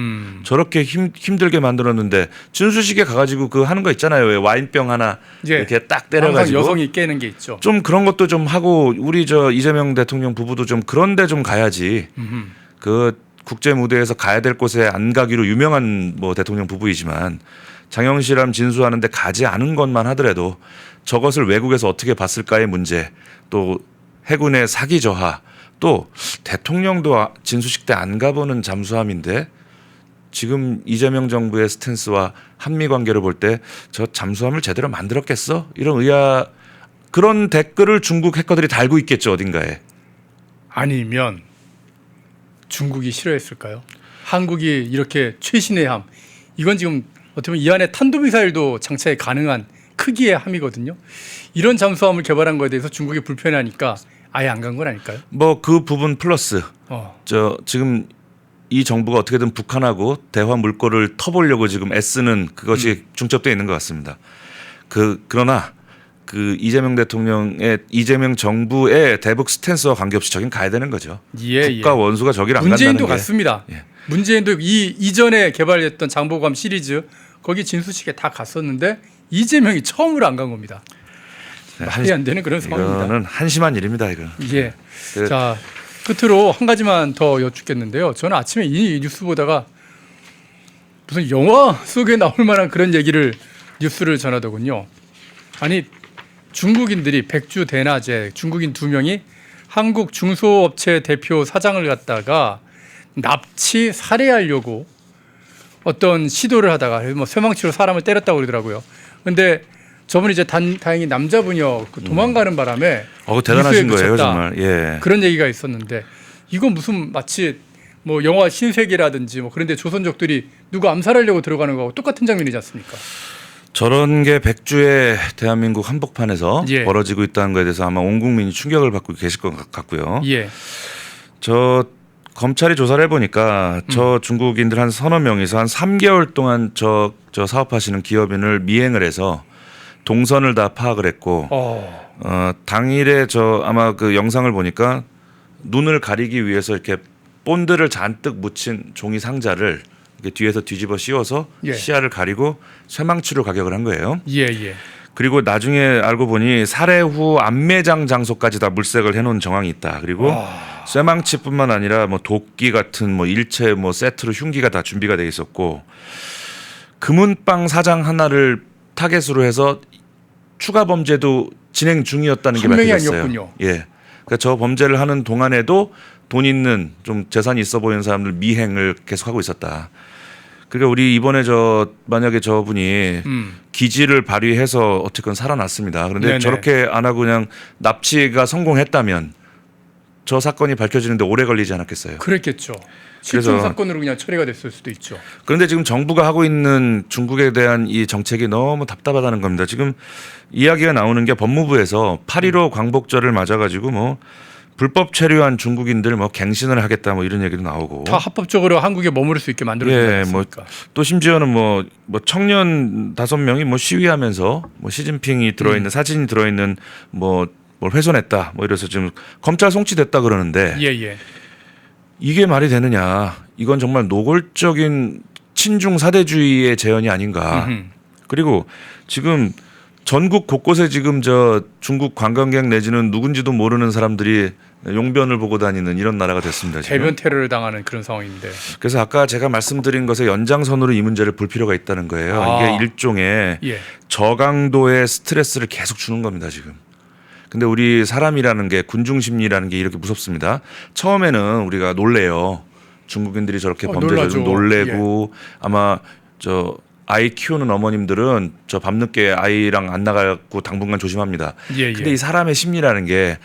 저렇게 힘들게 만들었는데 진수식에 가가지고 그 하는 거 있잖아요. 왜 와인병 하나 예. 이렇게 딱 항상 때려가지고 여성이 깨는 게 있죠. 좀 그런 것도 좀 하고 우리 저 이재명 대통령 부부도 좀 그런데 좀 가야지. 그 국제 무대에서 가야 될 곳에 안 가기로 유명한 뭐 대통령 부부이지만 장영실함 진수하는데 가지 않은 것만 하더라도 저것을 외국에서 어떻게 봤을까의 문제 또 해군의 사기 저하 또 대통령도 진수식 때 안 가보는 잠수함인데 지금 이재명 정부의 스탠스와 한미 관계를 볼 때 저 잠수함을 제대로 만들었겠어? 이런 그런 댓글을 중국 해커들이 달고 있겠죠 어딘가에. 아니면 중국이 싫어했을까요? 한국이 이렇게 최신의 함 이건 지금 어떻게 보면 이 안에 탄도미사일도 장착이 가능한 크기의 함이거든요. 이런 잠수함을 개발한 거에 대해서 중국이 불편해하니까 아예 안 간 건 아닐까요? 뭐 그 부분 플러스 저 지금 이 정부가 어떻게든 북한하고 대화 물꼬를 터보려고 지금 애쓰는 그것이 중첩되어 있는 것 같습니다. 그러나 그 이재명 정부의 대북 스탠스와 관계없이 저긴 가야 되는 거죠. 예, 국가 원수가 저기를 안 간다는 문재인도 게. 갔습니다. 예. 문재인도 이전에 개발했던 장보감 시리즈 거기 진수식에 다 갔었는데 이재명이 처음으로 안 간 겁니다. 말이 안 되는 그런 상황입니다. 이거는 한심한 일입니다. 이거. 예. 자 끝으로 한 가지만 더 여쭙겠는데요. 저는 아침에 이 뉴스 보다가 무슨 영화 속에 나올 만한 그런 얘기를 뉴스를 전하더군요. 아니 중국인들이 백주 대낮에 중국인 2명이 한국 중소업체 대표 사장을 갖다가 납치 살해하려고 어떤 시도를 하다가 뭐 쇠망치로 사람을 때렸다고 그러더라고요. 근데 저분이 이제 다행히 남자분이요 그 도망가는 바람에 대단하신 미수에 거예요, 그쳤다. 정말. 예. 그런 얘기가 있었는데 이건 무슨 마치 뭐 영화 신세계라든지 뭐 그런데 조선족들이 누구 암살하려고 들어가는 거하고 똑같은 장면이지 않습니까? 저런 게 백주의 대한민국 한복판에서 예. 벌어지고 있다는 거에 대해서 아마 온 국민이 충격을 받고 계실 것 같고요. 예. 저 검찰이 조사를 해보니까 저 중국인들 한 서너 명이서 한 3개월 동안 저 사업하시는 기업인을 미행을 해서 동선을 다 파악을 했고 당일에 저 아마 그 영상을 보니까 눈을 가리기 위해서 이렇게 본드를 잔뜩 묻힌 종이 상자를 이렇게 뒤에서 뒤집어 씌워서 예. 시야를 가리고 쇠망치로 가격을 한 거예요. 예, 예. 그리고 나중에 알고 보니 살해 후 안매장 장소까지 다 물색을 해놓은 정황이 있다. 그리고 쇠망치뿐만 아니라 뭐 도끼 같은 뭐 일체 뭐 세트로 흉기가 다 준비가 돼 있었고 금은방 사장 하나를 타겟으로 해서 추가 범죄도 진행 중이었다는 게 한 명이 밝혀졌어요. 아니었군요. 예. 그러니까 저 범죄를 하는 동안에도 돈 있는 좀 재산이 있어 보이는 사람들 미행을 계속하고 있었다. 그러니까 우리 이번에 만약에 저분이 기지를 발휘해서 어쨌건 살아났습니다. 그런데 네네. 저렇게 안 하고 그냥 납치가 성공했다면 저 사건이 밝혀지는데 오래 걸리지 않았겠어요. 그랬겠죠. 실종 사건으로 그냥 처리가 됐을 수도 있죠. 그런데 지금 정부가 하고 있는 중국에 대한 이 정책이 너무 답답하다는 겁니다. 지금 이야기가 나오는 게 법무부에서 8.15 광복절을 맞아가지고 뭐 불법 체류한 중국인들 뭐 갱신을 하겠다 뭐 이런 얘기도 나오고 다 합법적으로 한국에 머무를 수 있게 만들어주지 않습니까? 또 심지어는 뭐 청년 5명이 뭐 시위하면서 뭐 시진핑이 들어있는 사진이 들어있는 뭐 뭘 훼손했다 뭐 이래서 지금 검찰 송치됐다 그러는데 예. 이게 말이 되느냐? 이건 정말 노골적인 친중 사대주의의 재현이 아닌가. 그리고 지금 전국 곳곳에 지금 저 중국 관광객 내지는 누군지도 모르는 사람들이 용변을 보고 다니는 이런 나라가 됐습니다. 지금. 대변 테러를 당하는 그런 상황인데. 그래서 아까 제가 말씀드린 것의 연장선으로 이 문제를 볼 필요가 있다는 거예요. 이게 일종의 저강도의 스트레스를 계속 주는 겁니다. 지금. 근데 우리 사람이라는 게 군중 심리라는 게 이렇게 무섭습니다. 처음에는 우리가 놀래요. 중국인들이 저렇게 범죄자들 놀래고 아마 저 아이 키우는 어머님들은 저 밤늦게 아이랑 안 나가고 당분간 조심합니다. 근데 이 사람의 심리라는 게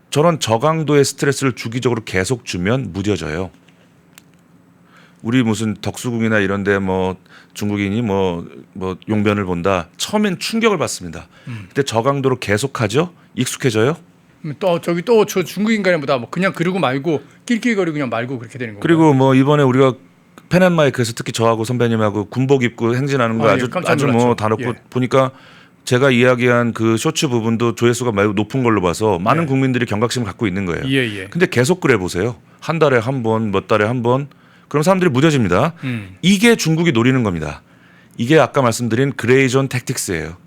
저런 저강도의 스트레스를 주기적으로 계속 주면 무뎌져요. 우리 무슨 덕수궁이나 이런 데 뭐 중국인이 뭐 용변을 본다. 처음엔 충격을 받습니다. 근데 저강도로 계속하죠. 익숙해져요. 또 저 중국인간보다 뭐 그냥 그러고 말고 낄낄거리고 그냥 말고 그렇게 되는 거예요. 그리고 뭐 이번에 우리가 펜앤마이크에서 특히 저하고 선배님하고 군복 입고 행진하는 거 아주 뭐 다 놓고 보니까 제가 이야기한 그 쇼츠 부분도 조회수가 매우 높은 걸로 봐서 많은 국민들이 경각심을 갖고 있는 거예요. 근데 계속 그래 보세요. 한 달에 한 번, 몇 달에 한 번. 그럼 사람들이 무뎌집니다. 이게 중국이 노리는 겁니다. 이게 아까 말씀드린 그레이존 택틱스예요.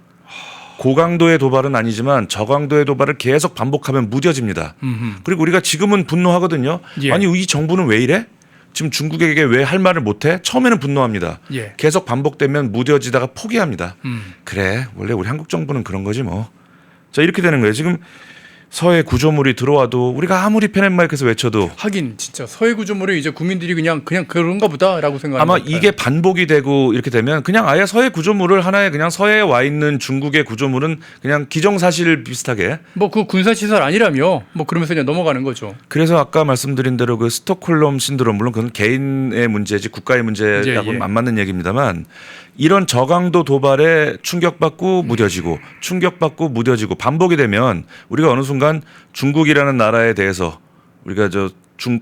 고강도의 도발은 아니지만 저강도의 도발을 계속 반복하면 무뎌집니다. 그리고 우리가 지금은 분노하거든요. 아니 이 정부는 왜 이래? 지금 중국에게 왜 할 말을 못해? 처음에는 분노합니다. 계속 반복되면 무뎌지다가 포기합니다. 그래 원래 우리 한국 정부는 그런 거지 뭐. 자 이렇게 되는 거예요. 지금 서해 구조물이 들어와도 우리가 아무리 펜앤마이크에서 외쳐도 하긴 진짜 서해 구조물이 이제 국민들이 그냥 그런가 보다라고 생각하는 아마 이게 반복이 되고 이렇게 되면 그냥 아예 서해 구조물을 하나의 그냥 서해에 와 있는 중국의 구조물은 그냥 기정사실 비슷하게 뭐 그 군사시설 아니라며 뭐 그러면서 그냥 넘어가는 거죠. 그래서 아까 말씀드린 대로 그 스톡홀름 신드롬 물론 그건 개인의 문제지 국가의 문제하고는 안 맞는 얘기입니다만 이런 저강도 도발에 충격받고 무뎌지고 충격받고 무뎌지고 반복이 되면 우리가 어느 순간 중국이라는 나라에 대해서 우리가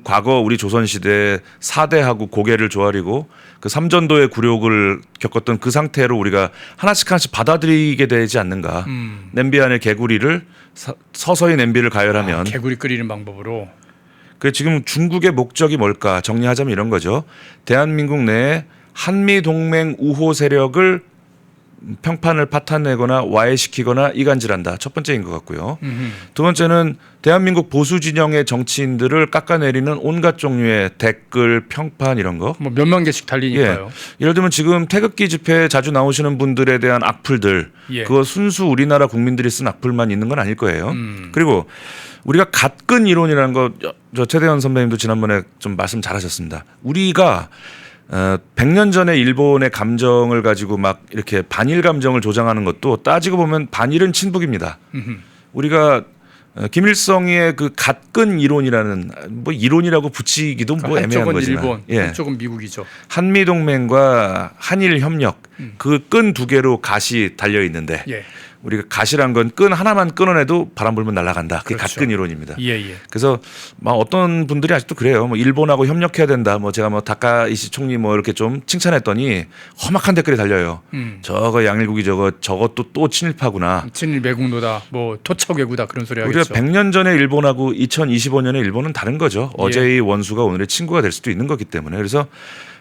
과거 우리 조선시대에 사대하고 고개를 조아리고 그 삼전도의 굴욕을 겪었던 그 상태로 우리가 하나씩 받아들이게 되지 않는가. 냄비 안에 개구리를 서서히 냄비를 가열하면 개구리 끓이는 방법으로. 그 지금 중국의 목적이 뭘까 정리하자면 이런 거죠. 대한민국 내에 한미동맹 우호 세력을 평판을 파탄내거나 와해시키거나 이간질한다. 첫 번째인 것 같고요. 두 번째는 대한민국 보수 진영의 정치인들을 깎아내리는 온갖 종류의 댓글, 평판 이런 거. 뭐 몇만 개씩 달리니까요. 예를 들면 지금 태극기 집회에 자주 나오시는 분들에 대한 악플들. 그거 순수 우리나라 국민들이 쓴 악플만 있는 건 아닐 거예요. 그리고 우리가 갓근 이론이라는 거 저 최대현 선배님도 지난번에 좀 말씀 잘하셨습니다. 우리가 100년 전에 일본의 감정을 가지고 막 이렇게 반일 감정을 조장하는 것도 따지고 보면 반일은 친북입니다. 우리가 김일성의 그 갓근 이론이라는 뭐 이론이라고 붙이기도 뭐 애매한 한쪽은 거지만 일본, 예. 한쪽은 미국이죠. 한미 동맹과 한일 협력 그 끈 두 개로 갓이 달려 있는데 예. 우리가 갓이란 건 끈 하나만 끊어내도 바람 불면 날아간다. 그게 그렇죠. 갓근 이론입니다. 예. 그래서 막 어떤 분들이 아직도 그래요. 뭐 일본하고 협력해야 된다. 뭐 제가 뭐 다카이시 총리 뭐 이렇게 좀 칭찬했더니 험악한 댓글이 달려요. 저거 양일국이 저것도 또 친일파구나. 친일 매국노다, 뭐 토착 외구다 그런 소리 우리가 하겠죠. 100년 전에 일본하고 2025년에 일본은 다른 거죠. 예. 어제의 원수가 오늘의 친구가 될 수도 있는 거기 때문에. 그래서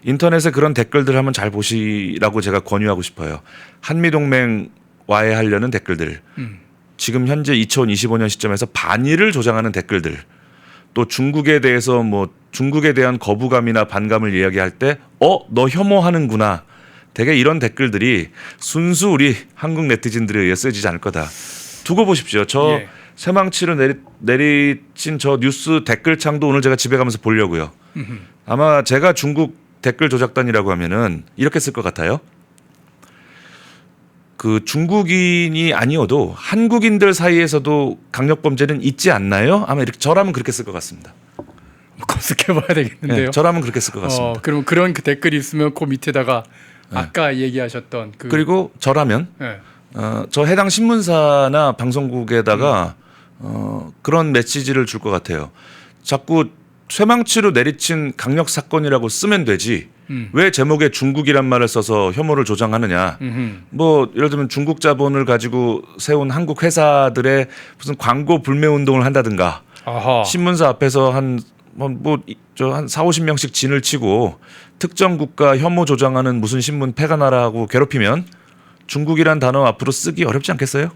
인터넷에 그런 댓글들 한번 잘 보시라고 제가 권유하고 싶어요. 한미동맹 와해하려는 댓글들, 지금 현재 2025년 시점에서 반일을 조장하는 댓글들, 또 중국에 대해서 뭐 중국에 대한 거부감이나 반감을 이야기할 때, 너 혐오하는구나. 되게 이런 댓글들이 순수 우리 한국 네티즌들에 의해 쓰여지지 않을 거다. 두고 보십시오. 저 예. 새망치로 내리친 저 뉴스 댓글창도 오늘 제가 집에 가면서 보려고요. 아마 제가 중국 댓글 조작단이라고 하면은 이렇게 쓸 것 같아요. 그 중국인이 아니어도 한국인들 사이에서도 강력 범죄는 있지 않나요? 아마 이렇게 저라면 그렇게 쓸 것 같습니다. 검색해봐야 되겠는데요. 네, 저라면 그렇게 쓸 것 같습니다. 그럼 그런 그 댓글이 있으면 그 밑에다가 아까 얘기하셨던 그리고 저라면 예. 저 해당 신문사나 방송국에다가 그런 메시지를 줄 것 같아요. 자꾸 쇠망치로 내리친 강력 사건이라고 쓰면 되지. 왜 제목에 중국이란 말을 써서 혐오를 조장하느냐. 뭐 예를 들면 중국 자본을 가지고 세운 한국 회사들의 무슨 광고 불매 운동을 한다든가. 아하. 신문사 앞에서 한 4, 50명씩 진을 치고 특정 국가 혐오 조장하는 무슨 신문 폐가 나라고 괴롭히면 중국이란 단어 앞으로 쓰기 어렵지 않겠어요?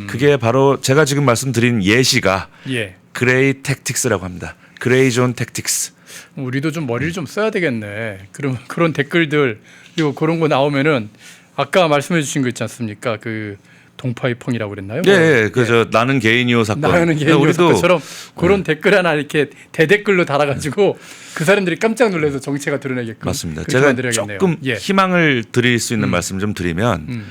그게 바로 제가 지금 말씀드린 예시가 예. 그레이 택틱스라고 합니다. 그레이 존 택틱스. 우리도 좀 머리를 좀 써야 되겠네. 그럼 그런 댓글들 그리고 그런 거 나오면은 아까 말씀해주신 거 있지 않습니까? 그 동파이펑이라고 그랬나요? 네, 그저 나는 개인이요 사건. 나는 개인이요 우리도 사건처럼 그런 댓글 하나 이렇게 대댓글로 달아가지고 그 사람들이 깜짝 놀라서 정체가 드러나게끔. 맞습니다. 그렇게 제가 만들어야겠네요. 조금 예. 희망을 드릴 수 있는 말씀 좀 드리면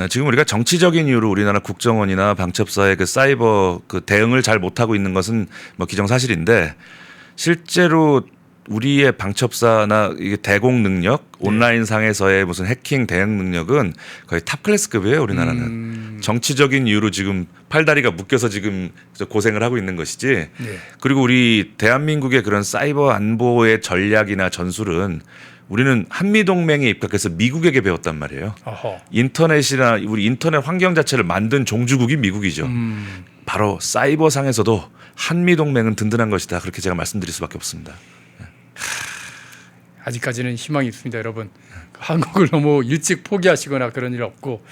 지금 우리가 정치적인 이유로 우리나라 국정원이나 방첩사의 그 사이버 그 대응을 잘 못하고 있는 것은 뭐 기정사실인데 실제로 우리의 방첩사나 이게 대공 능력, 온라인 상에서의 무슨 해킹 대응 능력은 거의 탑 클래스급이에요. 우리나라는 정치적인 이유로 지금 팔다리가 묶여서 지금 고생을 하고 있는 것이지. 예. 그리고 우리 대한민국의 그런 사이버 안보의 전략이나 전술은 우리는 한미동맹에 입각해서 미국에게 배웠단 말이에요. 어허. 인터넷이나 우리 인터넷 환경 자체를 만든 종주국이 미국이죠. 바로 사이버 상에서도 한미동맹은 든든한 것이다. 그렇게 제가 말씀드릴 수밖에 없습니다. 아직까지는 희망이 있습니다, 여러분. 한국을 너무 일찍 포기하시거나 그런 일 없고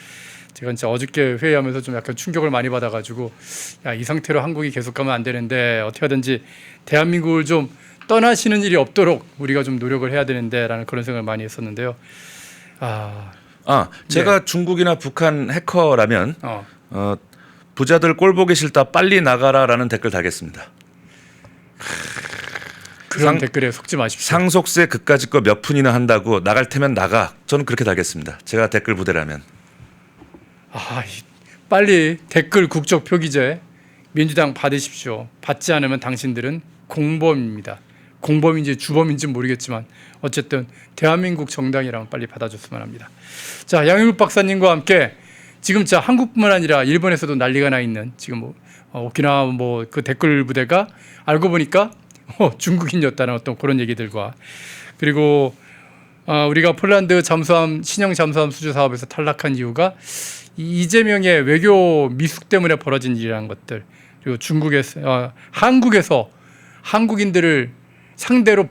제가 진짜 어저께 회의하면서 좀 약간 충격을 많이 받아가지고 이 상태로 한국이 계속 가면 안 되는데 어떻게 하든지 대한민국을 좀 떠나시는 일이 없도록 우리가 좀 노력을 해야 되는데라는 그런 생각을 많이 했었는데요. 제가 중국이나 북한 해커라면 어. 부자들 꼴 보기 싫다 빨리 나가라라는 댓글 달겠습니다. 그런 댓글에 속지 마십시오. 상속세 그까짓 거 몇 푼이나 한다고 나갈 테면 나가. 저는 그렇게 달겠습니다. 제가 댓글 부대라면. 빨리 댓글 국적 표기제 민주당 받으십시오. 받지 않으면 당신들은 공범입니다. 공범인지 주범인지 모르겠지만 어쨌든 대한민국 정당이라면 빨리 받아줬으면 합니다. 자, 양일국 박사님과 함께 지금 자 한국뿐만 아니라 일본에서도 난리가 나 있는 지금 오키나와 그 댓글 부대가 알고 보니까 중국인이었다는 어떤 그런 얘기들과 그리고 우리가 폴란드 잠수함 신형 잠수함 수주 사업에서 탈락한 이유가 이재명의 외교 미숙 때문에 벌어진 일이라는 것들 그리고 중국에서 한국에서 한국인들을 상대로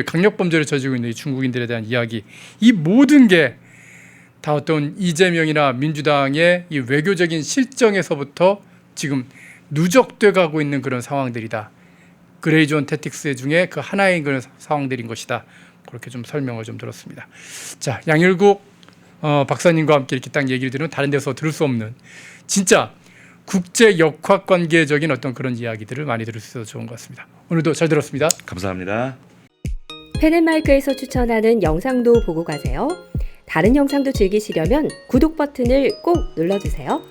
강력 범죄를 저지르고 있는 이 중국인들에 대한 이야기 이 모든 게 다 어떤 이재명이나 민주당의 이 외교적인 실정에서부터 지금 누적돼 가고 있는 그런 상황들이다. 그레이존 택틱스 중에 그 하나의 그런 상황들인 것이다. 그렇게 좀 설명을 좀 들었습니다. 자, 양일국 박사님과 함께 이렇게 딱 얘기를 들으면 다른 데서 들을 수 없는 진짜 국제 역학 관계적인 어떤 그런 이야기들을 많이 들을 수 있어서 좋은 것 같습니다. 오늘도 잘 들었습니다. 감사합니다. 펜앤마이크에서 추천하는 영상도 보고 가세요. 다른 영상도 즐기시려면 구독 버튼을 꼭 눌러주세요.